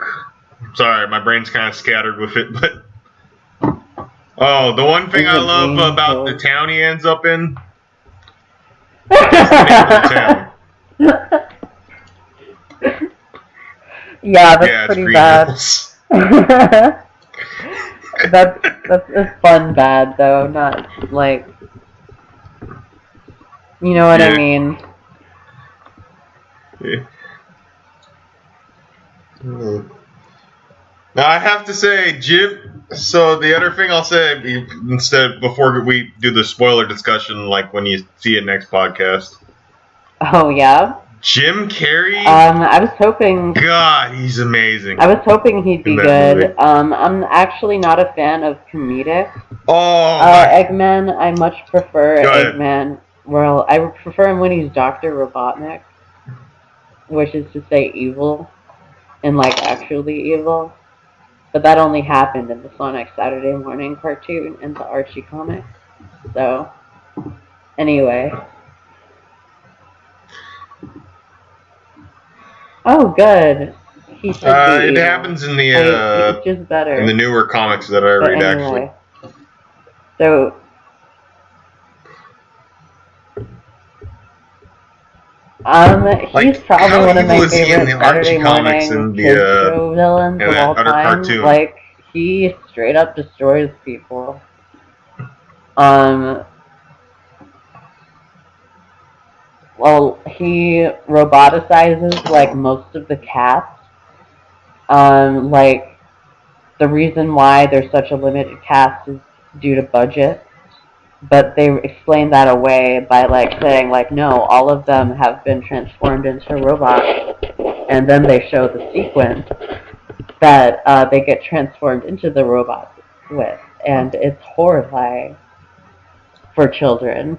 Sorry, my brain's kind of scattered with it, but the one thing I love about the town he ends up in. Guess the name of the town. Yeah, that's pretty bad. that's fun bad though, not like, you know what I mean. Yeah. Now I have to say, Jim. So the other thing I'll say before we do the spoiler discussion, like when you see it next podcast. Oh yeah. Jim Carrey. I was hoping. God, he's amazing. I was hoping he'd be good. Movie. I'm actually not a fan of comedic. Eggman. I much prefer Eggman. Well, I prefer him when he's Dr. Robotnik, which is to say evil, and like actually evil. But that only happened in the Sonic Saturday Morning cartoon and the Archie comics. So, anyway. Oh, good. He should be it happens in the just better. In the newer comics that I read, anyway. Actually. So, he's probably one of my favorite Saturday morning kids show villains of all time. Cartoon. Like, he straight up destroys people. Well, he roboticizes, like, most of the cats. Like, the reason why there's such a limited cast is due to budget. But they explain that away by, like, saying, like, no, all of them have been transformed into robots. And then they show the sequence that they get transformed into the robots with. And it's horrifying for children.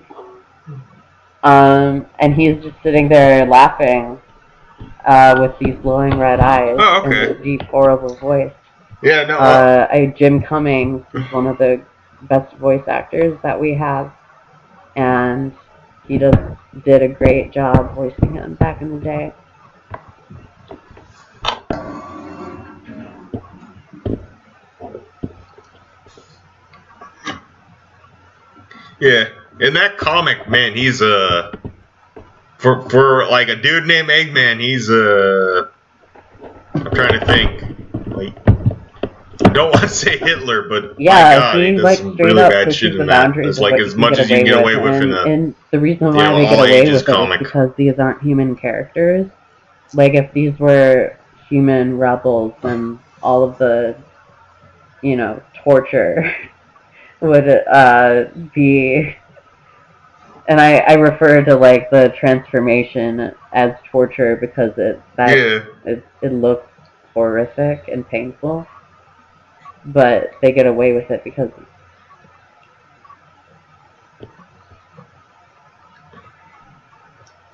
And he's just sitting there laughing with these glowing red eyes and this deep, horrible voice. Yeah, no. Jim Cummings is one of the best voice actors that we have, and he did a great job voicing him back in the day. Yeah, in that comic, man, he's for like a dude named Eggman, he's I'm trying to think. Like, I don't want to say Hitler, but yeah, my God, he does like some straight really up bad shit pushes the in that. boundaries It's of like what as much as you can get away with in a and the reason why they get away with comic. it is because these aren't human characters. Like, if these were human rebels, then all of the, torture would be. And I refer to, like, the transformation as torture because it looks horrific and painful. But they get away with it because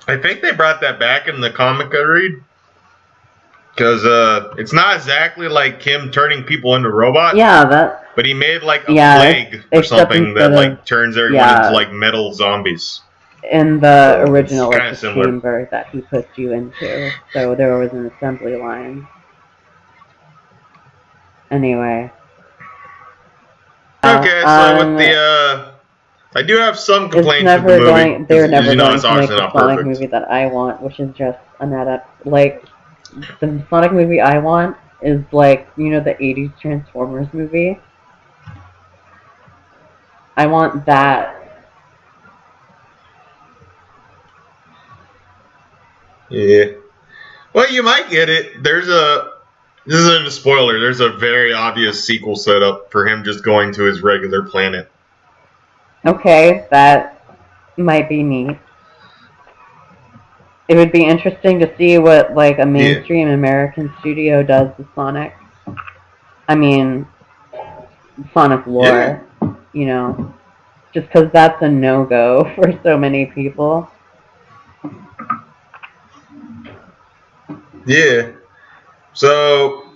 I think they brought that back in the comic I read. Because it's not exactly like him turning people into robots. Yeah, but he made like a plague or something that like turns everyone into like metal zombies. In the original, it's a chamber that he puts you into. So there was an assembly line. Anyway. Okay, so with the I do have some complaints with the movie. They're never going to make the Sonic movie that I want, which is just an like, the Sonic movie I want is like, the 80s Transformers movie. I want that. Yeah. Well, you might get it. This isn't a spoiler. There's a very obvious sequel set up for him just going to his regular planet. Okay, that might be neat. It would be interesting to see what, like, a mainstream American studio does with Sonic. I mean, Sonic lore, just because that's a no-go for so many people. Yeah. So,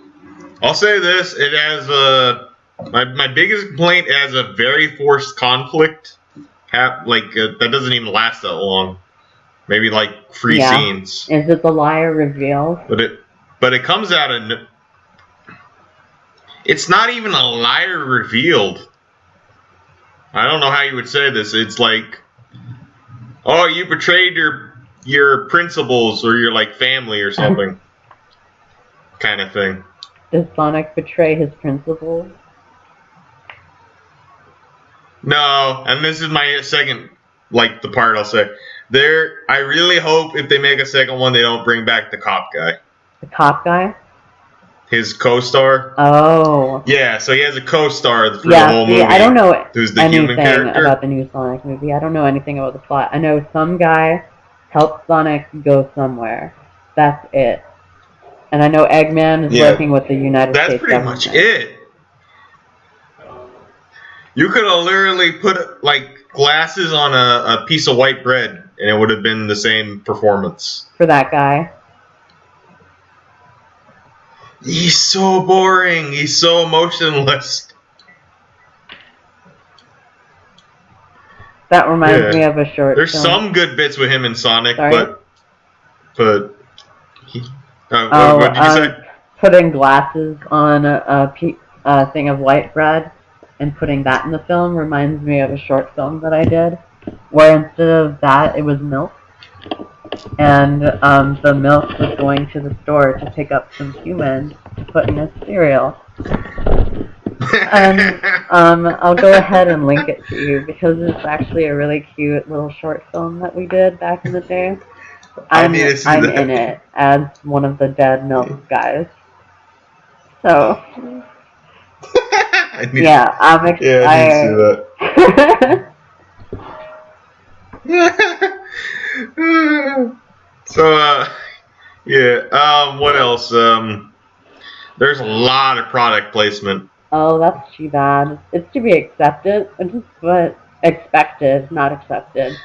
I'll say this. It has my biggest complaint has a very forced conflict. That doesn't even last that long. Maybe like 3 scenes. Is it the liar reveal? But it comes out of. It's not even a liar revealed. I don't know how you would say this. It's like, oh, you betrayed your principles or your like family or something, kind of thing. Does Sonic betray his principles? No, and this is my second, like the part I'll say. I really hope if they make a second one, they don't bring back the cop guy. The cop guy? his co-star. Oh. Yeah, so he has a co-star through the whole movie. I don't know who's the human character about the new Sonic movie. I don't know anything about the plot. I know some guy helped Sonic go somewhere. That's it. And I know Eggman is working with the United States government. That's pretty much it. You could have literally put like glasses on a piece of white bread, and it would have been the same performance. For that guy. He's so boring. He's so emotionless. That reminds me of a short There's film. some good bits with him in Sonic, Sorry? but what did you say? Putting glasses on a thing of white bread and putting that in the film reminds me of a short film that I did, where instead of that, it was milk. And the milk was going to the store to pick up some human to put in his cereal. And I'll go ahead and link it to you because it's actually a really cute little short film that we did back in the day. I'm in it as one of the dead milk guys. So I'm excited. Yeah, I did see that. So what else? There's a lot of product placement. Oh, that's too bad. It's to be accepted, but expected, not accepted.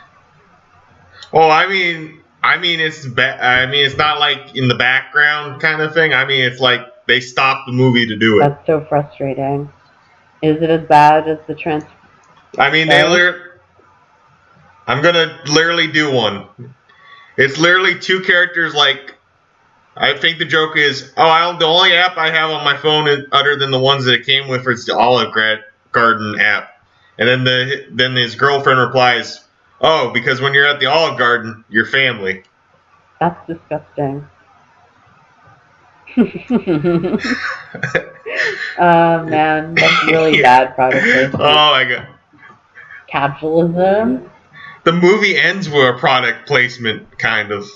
Oh, I mean, it's it's not like in the background kind of thing. I mean, it's like they stopped the movie to do it. That's so frustrating. Is it as bad as the trans? I mean, I'm gonna literally do one. It's literally two characters. Like, I think the joke is, the only app I have on my phone, other than the ones that it came with, is the Olive Garden app. And then his girlfriend replies, "Oh, because when you're at the Olive Garden, you're family." That's disgusting. Man, that's really bad product placement. Oh my god. Capitalism? The movie ends with a product placement, kind of.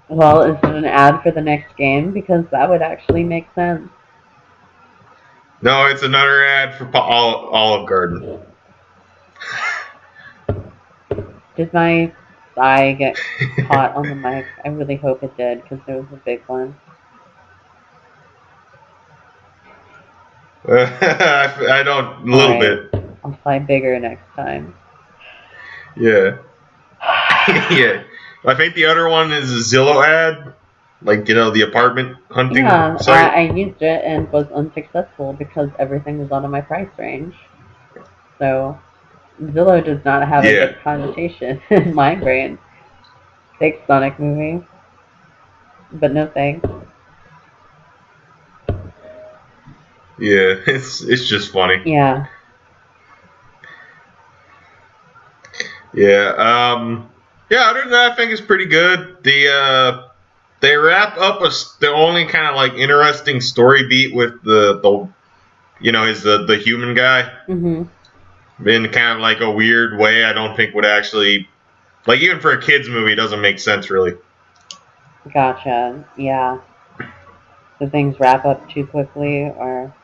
Well, is it an ad for the next game? Because that would actually make sense. No, it's another ad for Olive Garden. Did my thigh get caught on the mic? I really hope it did, because it was a big one. I don't, a little bit. I'll fly bigger next time. Yeah. Yeah. I think the other one is a Zillow ad. Like, the apartment hunting site. I used it and was unsuccessful because everything was out of my price range. So, Zillow does not have a good connotation in my brain. Fake Sonic movie. But no thanks. Yeah, it's just funny. Yeah. Yeah. Other than that, I think it's pretty good. They wrap up the only kind of like interesting story beat with the human guy. Mm-hmm. In kind of like a weird way. I don't think would actually, like, even for a kids movie, it doesn't make sense really. Gotcha. Yeah. Do things wrap up too quickly, or?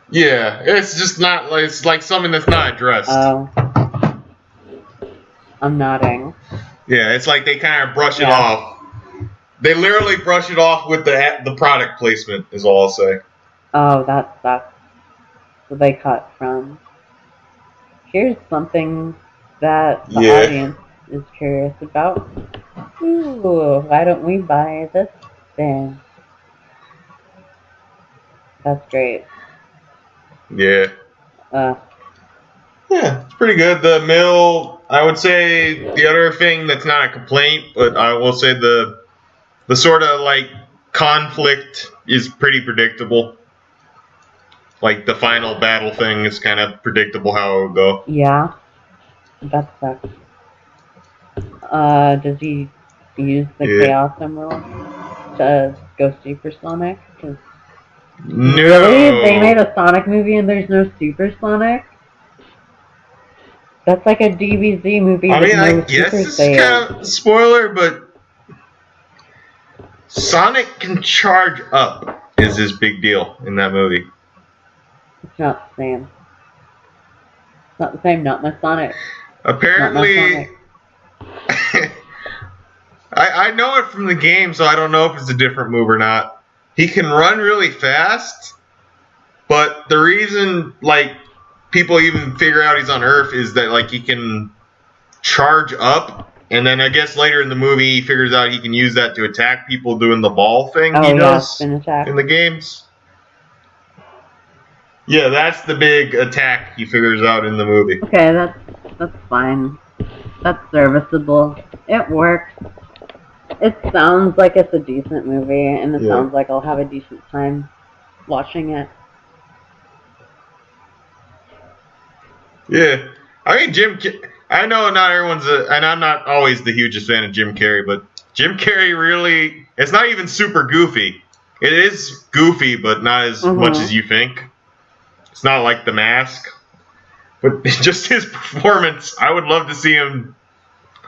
Yeah, it's just not like, it's like something that's not addressed. Oh. I'm nodding. Yeah, it's like they kind of brush it off. They literally brush it off with the product placement, is all I'll say. Oh, that sucks. So they cut from, here's something that the audience is curious about. Ooh, why don't we buy this thing? That's great. Yeah. Yeah, it's pretty good. I would say the other thing that's not a complaint, but I will say the sort of like conflict is pretty predictable. Like the final battle thing is kind of predictable how it would go. Yeah, that sucks. Does he use the Chaos Emerald to go Supersonic? No. Really? They made a Sonic movie and there's no Supersonic? That's like a DBZ movie. I mean, I guess it's kind of spoiler, but Sonic can charge up is his big deal in that movie. It's not the same. It's not the same. Not my Sonic. Apparently, I know it from the game, so I don't know if it's a different move or not. He can run really fast, but the reason people even figure out he's on Earth is that he can charge up, and then I guess later in the movie he figures out he can use that to attack people doing the ball thing he does spin attack in the games. Yeah, that's the big attack he figures out in the movie. Okay, that's fine. That's serviceable. It works. It sounds like it's a decent movie, and it sounds like I'll have a decent time watching it. Yeah. I mean, I know not everyone's and I'm not always the hugest fan of Jim Carrey, but Jim Carrey really, it's not even super goofy. It is goofy, but not as much as you think. It's not like The Mask. But just his performance, I would love to see him.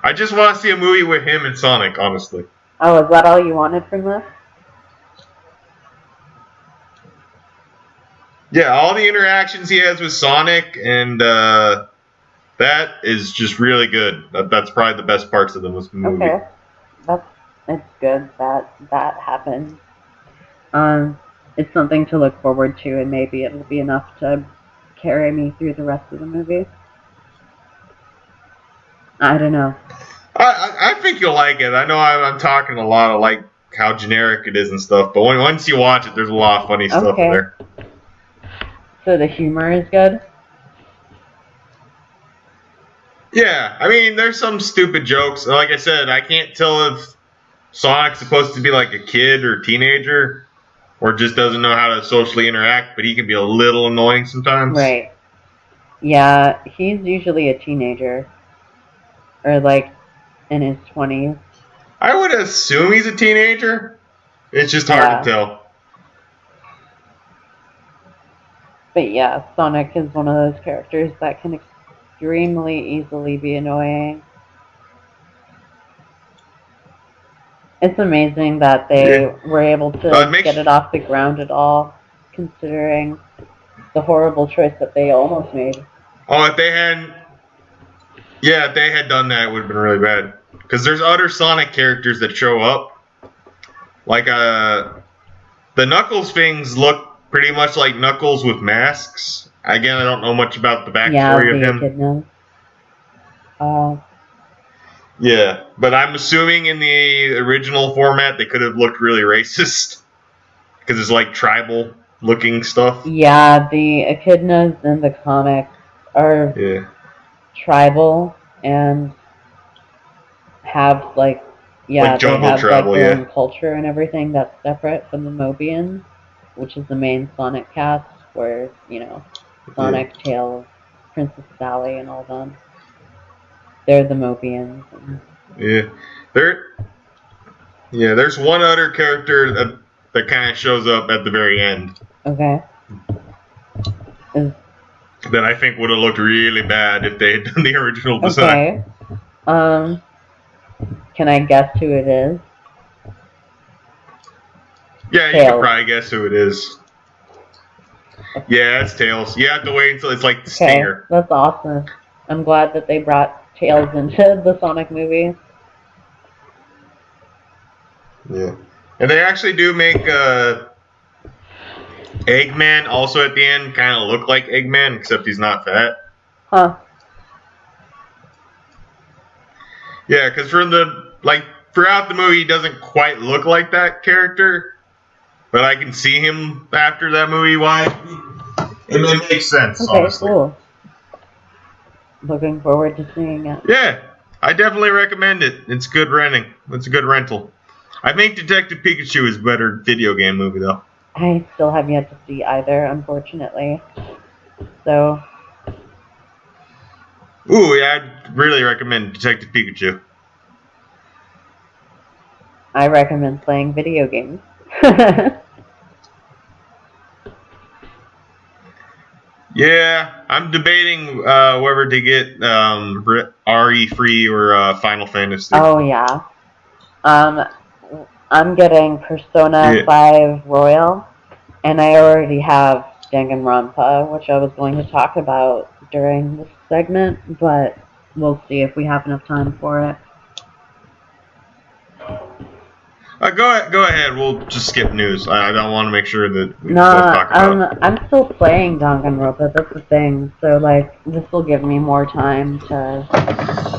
I just want to see a movie with him and Sonic, honestly. Oh, is that all you wanted from this? Yeah, all the interactions he has with Sonic, and that is just really good. That's probably the best parts of the movie. Okay, it's good that happened. It's something to look forward to, and maybe it'll be enough to carry me through the rest of the movie. I don't know. I think you'll like it. I know I'm talking a lot of how generic it is and stuff, but once you watch it, there's a lot of funny stuff in there. So the humor is good? Yeah, I mean, there's some stupid jokes. Like I said, I can't tell if Sonic's supposed to be like a kid or a teenager, or just doesn't know how to socially interact, but he can be a little annoying sometimes. Right. Yeah, he's usually a teenager. Or in his 20s. I would assume he's a teenager. It's just hard to tell. But yeah, Sonic is one of those characters that can extremely easily be annoying. It's amazing that they were able to get it off the ground at all, considering the horrible choice that they almost made. Oh, if they had done that, it would have been really bad. Because there's other Sonic characters that show up. Like, the Knuckles things look pretty much like Knuckles with masks. Again, I don't know much about the backstory of him. Echidnas. Yeah, but I'm assuming in the original format they could have looked really racist. Because it's like tribal-looking stuff. Yeah, the Echidnas in the comics are tribal and have they have their own culture and everything that's separate from the Mobians, which is the main Sonic cast, where Sonic, Tails, Princess Sally, and all them. They're the Mobians. There's one other character that kind of shows up at the very end. Okay. That I think would have looked really bad if they had done the original design. Okay. Can I guess who it is? Yeah, you can probably guess who it is. Yeah, it's Tails. You have to wait until it's like the stinger. That's awesome. I'm glad that they brought Tails into the Sonic movie. Yeah. And they actually do make Eggman also at the end kind of look like Eggman, except he's not fat. Huh. Yeah, because throughout the movie, he doesn't quite look like that character. But I can see him after that movie. Why? It makes sense, honestly. Cool. Looking forward to seeing it. Yeah, I definitely recommend it. It's good renting. It's a good rental. I think Detective Pikachu is a better video game movie, though. I still have yet to see either, unfortunately. So. Ooh, yeah, I'd really recommend Detective Pikachu. I recommend playing video games. Yeah, I'm debating whether to get RE3 or Final Fantasy. Oh, yeah. I'm getting Persona 5 Royal, and I already have Danganronpa, which I was going to talk about during this segment, but we'll see if we have enough time for it. Go ahead. We'll just skip news. I don't want to make sure that we both talk about. I'm still playing Danganronpa. That's the thing. So this will give me more time to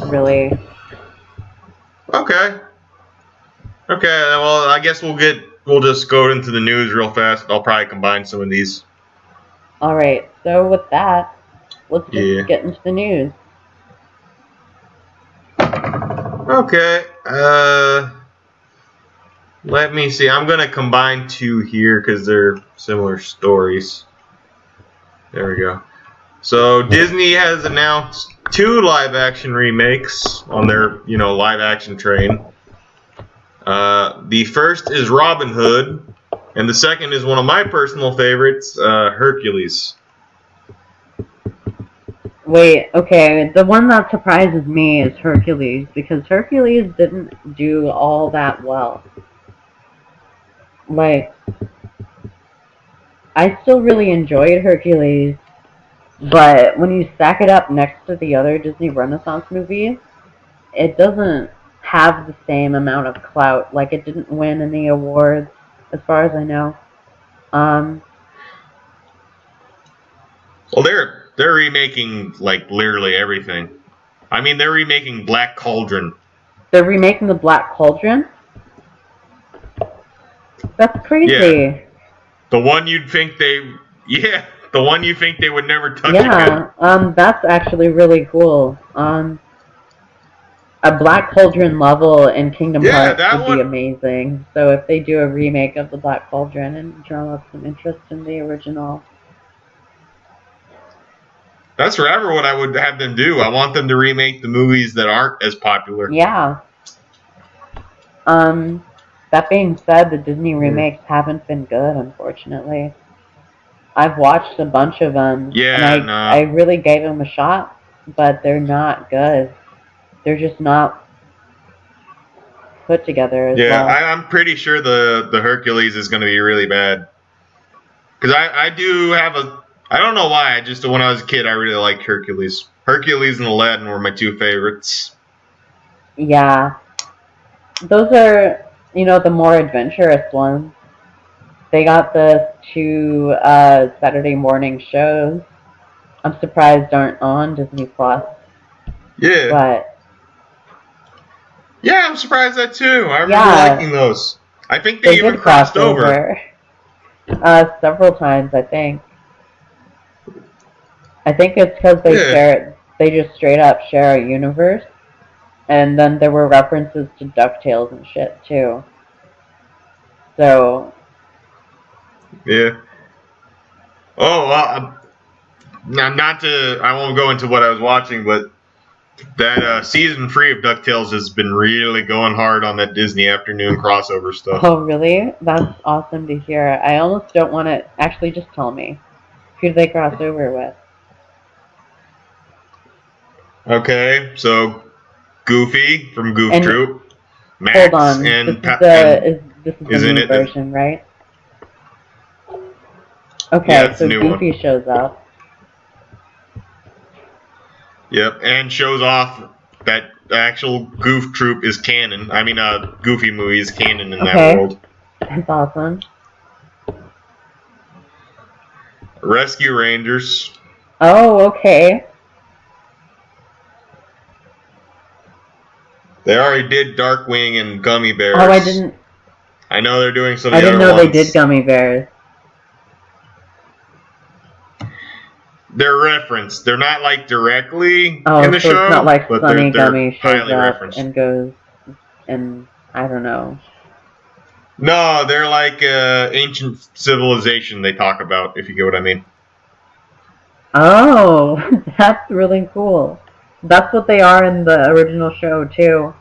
really. Okay. Well, I guess we'll just go into the news real fast. I'll probably combine some of these. All right. So with that, let's just get into the news. Okay. Let me see. I'm going to combine two here because they're similar stories. There we go. So Disney has announced 2 live-action remakes on their, live-action train. The first is Robin Hood, and the second is one of my personal favorites, Hercules. Wait, okay, the one that surprises me is Hercules, because Hercules didn't do all that well. I still really enjoyed Hercules, but when you stack it up next to the other Disney Renaissance movies, it doesn't have the same amount of clout. It didn't win any awards, as far as I know. Well, they're remaking literally everything. I mean, they're remaking Black Cauldron. They're remaking the Black Cauldron? That's crazy. Yeah. The one you'd think they would never touch again. Yeah, that's actually really cool. A Black Cauldron level in Kingdom Hearts would be amazing. So if they do a remake of the Black Cauldron and drum up some interest in the original. That's forever what I would have them do. I want them to remake the movies that aren't as popular. Yeah. That being said, the Disney remakes haven't been good, unfortunately. I've watched a bunch of them, and I really gave them a shot, but they're not good. They're just not put together as well. Yeah, I'm pretty sure the Hercules is going to be really bad. Because I do have I don't know why, just when I was a kid, I really liked Hercules. Hercules and Aladdin were my 2 favorites. Yeah. Those are, the more adventurous ones. They got the 2 Saturday morning shows. I'm surprised aren't on Disney Plus. Yeah. But yeah, I'm surprised at that too. I remember liking those. I think they even crossed over. Several times, I think. I think it's because they just straight up share a universe. And then there were references to DuckTales and shit, too. So. Yeah. Oh, well, I won't go into what I was watching, but that season 3 of DuckTales has been really going hard on that Disney afternoon crossover stuff. Oh, really? That's awesome to hear. I almost don't want to. Actually, just tell me. Who do they cross over with? Okay, so Goofy from Goof Troop. Max hold on. And this is the new version, right? Okay, yeah, so Goofy shows up. Yep, and shows off that the actual Goof Troop is canon. I mean, Goofy movie is canon in that world. That's awesome. Rescue Rangers. Oh, okay. They already did Darkwing and Gummy Bears. Oh, I didn't. I know they're doing some of the other ones. I didn't know they did Gummy Bears. They're referenced. They're not directly in the show. It's not like but Sunny Gummy shows highly up referenced. and goes, and I don't know. No, they're like ancient civilization they talk about, if you get what I mean. Oh, that's really cool. That's what they are in the original show, too.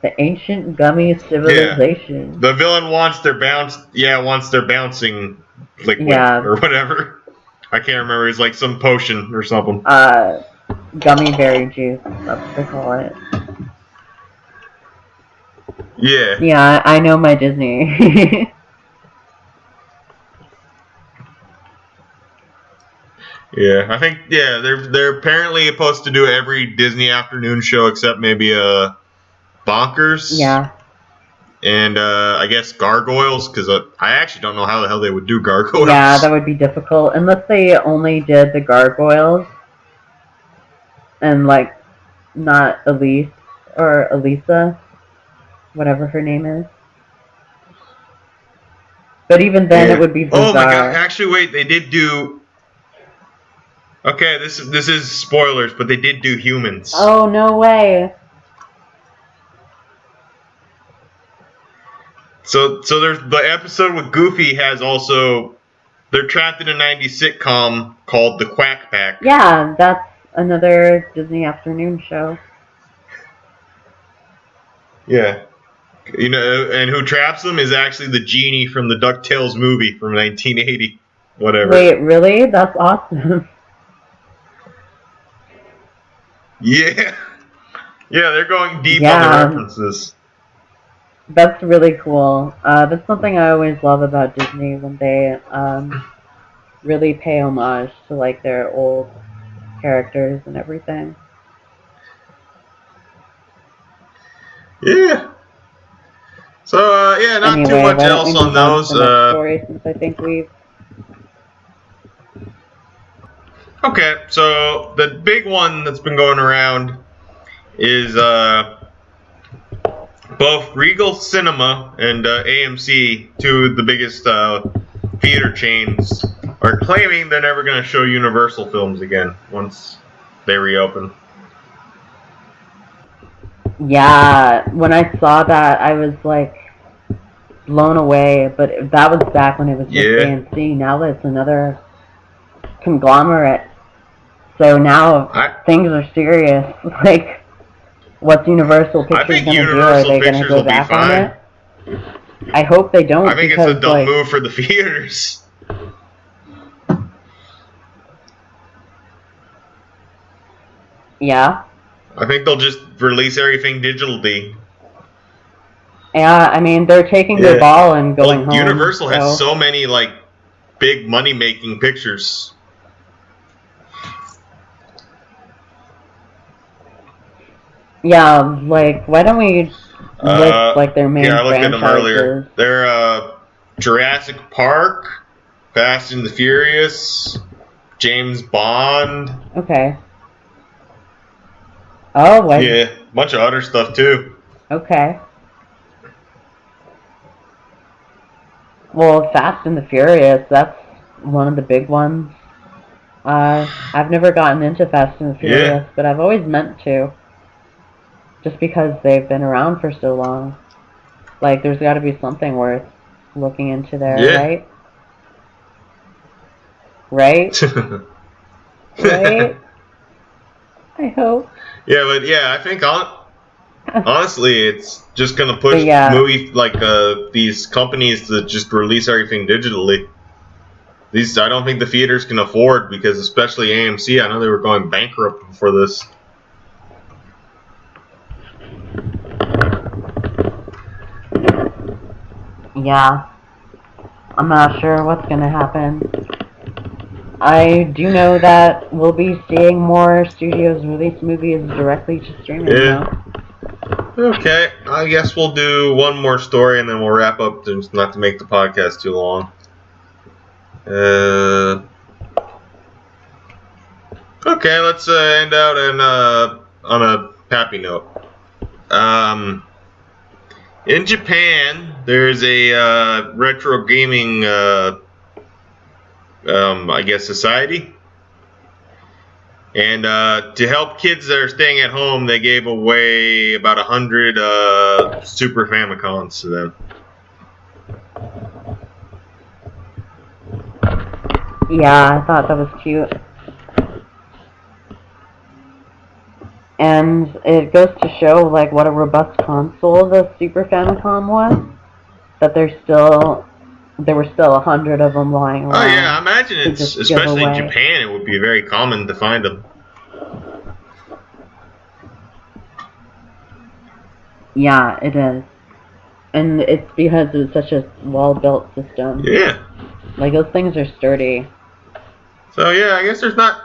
The ancient gummy civilization. Yeah. The villain wants their bouncing liquid or whatever. I can't remember. It's like some potion or something. Gummy berry juice. That's what they call it. Yeah. Yeah, I know my Disney. Yeah, I think they're apparently supposed to do every Disney afternoon show except maybe Bonkers. Yeah. And I guess Gargoyles, because I actually don't know how the hell they would do Gargoyles. Yeah, that would be difficult unless they only did the Gargoyles and like not Elise or Elisa, whatever her name is. But even then, it would be bizarre. Oh my god! Actually, wait, they did do. Okay, this is spoilers, but they did do humans. Oh, no way. So there's the episode with Goofy has also. They're trapped in a 90s sitcom called The Quack Pack. Yeah, that's another Disney afternoon show. Yeah. You know, and who traps them is actually the genie from the DuckTales movie from 1980. Whatever. Wait, really? That's awesome. Yeah. Yeah, they're going deep on the references. That's really cool. That's something I always love about Disney when they really pay homage to like their old characters and everything. Yeah. So not too much else on those. Story, since I think we've. Okay, so the big one that's been going around is both Regal Cinema and AMC, two of the biggest theater chains, are claiming they're never going to show Universal films again once they reopen. Yeah, when I saw that, I was like blown away. But that was back when it was just AMC. Now it's another conglomerate. So now things are serious. Like, what's Universal Pictures going to do? Are they going to go back on it? I hope they don't. I think it's a dumb move for the theaters. Yeah. I think they'll just release everything digitally. Yeah, I mean, they're taking their ball and going home. Universal has so many, like, big money-making pictures. Yeah, like, why don't we list, like, their main franchises? Yeah, I looked at them earlier. They're, Jurassic Park, Fast and the Furious, James Bond. Okay. Oh, what? Yeah, a bunch of other stuff, too. Okay. Well, Fast and the Furious, that's one of the big ones. I've never gotten into Fast and the Furious, but I've always meant to. Just because they've been around for so long. Like, there's got to be something worth looking into there, right? Right? Right? I hope. Yeah, but I think honestly, it's just gonna push movie like these companies to just release everything digitally. I don't think the theaters can afford, because especially AMC, I know they were going bankrupt before this. Yeah. I'm not sure what's gonna happen. I do know that we'll be seeing more studios release movies directly to streaming now. Okay, I guess we'll do one more story and then we'll wrap up, just not to make the podcast too long. Okay, let's end out on a happy note. In Japan, there's a retro gaming, I guess, society. And to help kids that are staying at home, they gave away about 100 Super Famicoms to them. Yeah, I thought that was cute. And it goes to show, like, what a robust console the Super Famicom was. That there were still 100 of them lying around. Oh yeah, I imagine it's, especially in Japan, it would be very common to find them. Yeah, it is. And it's because it's such a well-built system. Yeah. Like, those things are sturdy. So, yeah, I guess there's not...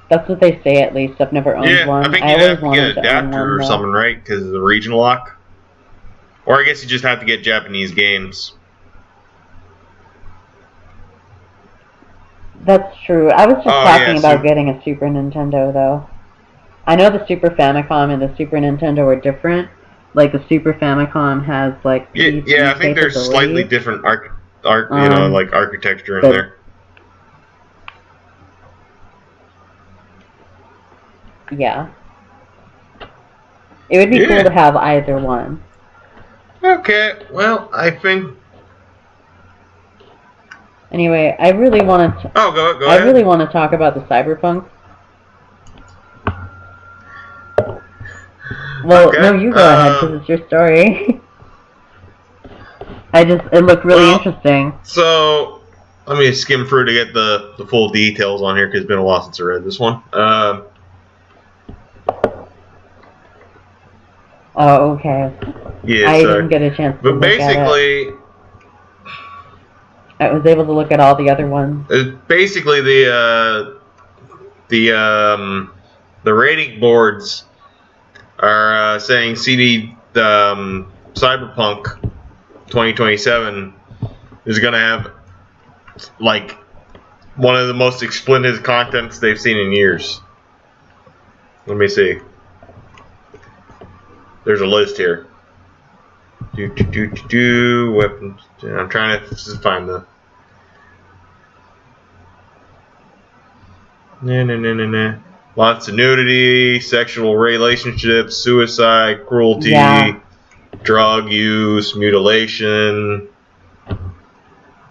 That's what they say, at least. I've never owned one. I think I you'd always have to wanted get an to own adapter one, or something, right? Because of the regional lock. Or I guess you just have to get Japanese games. That's true. I was just talking about getting a Super Nintendo, though. I know the Super Famicom and the Super Nintendo are different. Like, the Super Famicom has, like, PC yeah, I think there's slightly different architecture in there. Yeah. It would be cool to have either one. Okay, well, I think... Anyway, I really want to... go ahead. I really want to talk about the Cyberpunk. Well, no, you go ahead, because it's your story. It looked really interesting. So, let me skim through to get the full details on here, because it's been a while since I read this one. Oh, okay. Yeah, I didn't get a chance to look basically, at it. I was able to look at all the other ones. Basically, the rating boards are saying Cyberpunk 2027 is going to have like one of the most explicit contents they've seen in years. Let me see. There's a list here. Weapons. I'm trying to find the. Lots of nudity, sexual relationships, suicide, cruelty, drug use, mutilation. What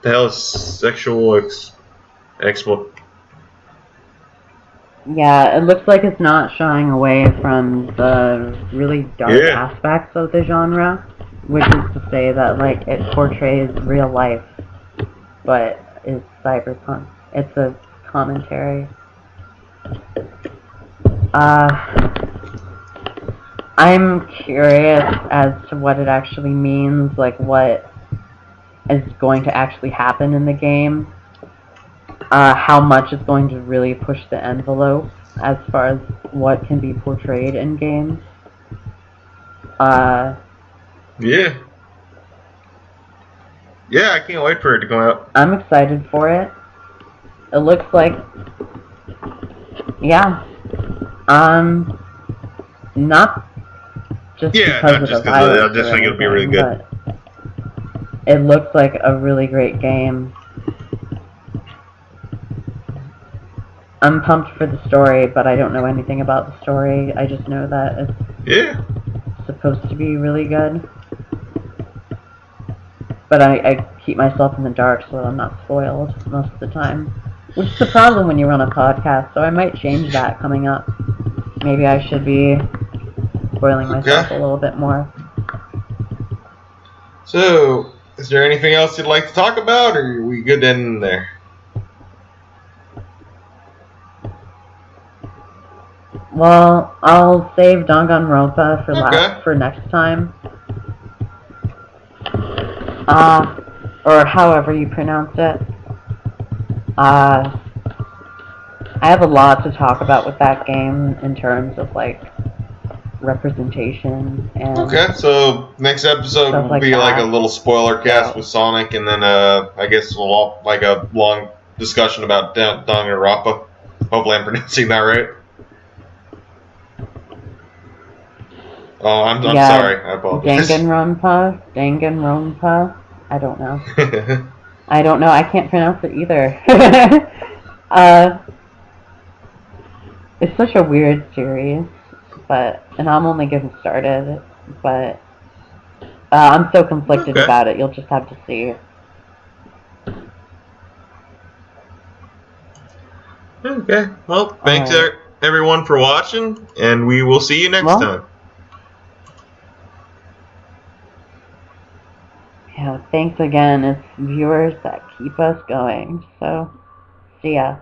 the hell is sexual exploit? Yeah, it looks like it's not shying away from the really dark aspects of the genre, which is to say that, like, it portrays real life, but is cyberpunk. It's a commentary. I'm curious as to what it actually means, like what is going to actually happen in the game. How much is going to really push the envelope as far as what can be portrayed in games. Yeah, I can't wait for it to come out. I'm excited for it. It looks like, not just because of the violence. I just think it'll be really good. But it looks like a really great game. I'm pumped for the story, but I don't know anything about the story. I just know that it's supposed to be really good. But I keep myself in the dark so I'm not spoiled most of the time. Which is a problem when you run a podcast, so I might change that coming up. Maybe I should be spoiling myself a little bit more. So, is there anything else you'd like to talk about, or are we good in there? Well, I'll save Danganronpa for next time. Or however you pronounce it. I have a lot to talk about with that game in terms of, like, representation and... so next episode will be like a little spoiler cast with Sonic, and then I guess we'll like a long discussion about Danganronpa. Hopefully I'm pronouncing that right. Oh, I'm sorry. I apologize. Danganronpa? I don't know. I don't know. I can't pronounce it either. It's such a weird series, and I'm only getting started, but I'm so conflicted about it. You'll just have to see. Okay. Well, thanks everyone for watching, and we will see you next time. Yeah, thanks again. It's viewers that keep us going. So, see ya.